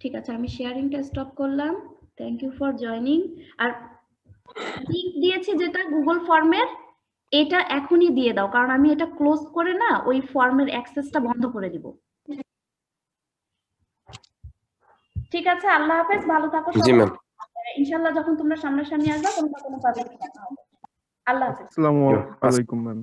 ঠিক আছে, আমি শেয়ারিংটা স্টপ করলাম। Thank you for joining. আর লিংক দিয়েছি যেটা গুগল ফর্মের, এটা এখনই দিয়ে দাও, কারণ আমি এটা ক্লোজ করে না ওই ফর্মের অ্যাক্সেসটা বন্ধ করে দিব। ঠিক আছে, আল্লাহ হাফেজ, ভালো থাকো সবাই। ইনশাআল্লাহ যখন তোমরা সামনাসামনি আসবা কোনো না কোনো পাবে। আল্লাহ হাফেজ। আসসালামু আলাইকুম ম্যাম।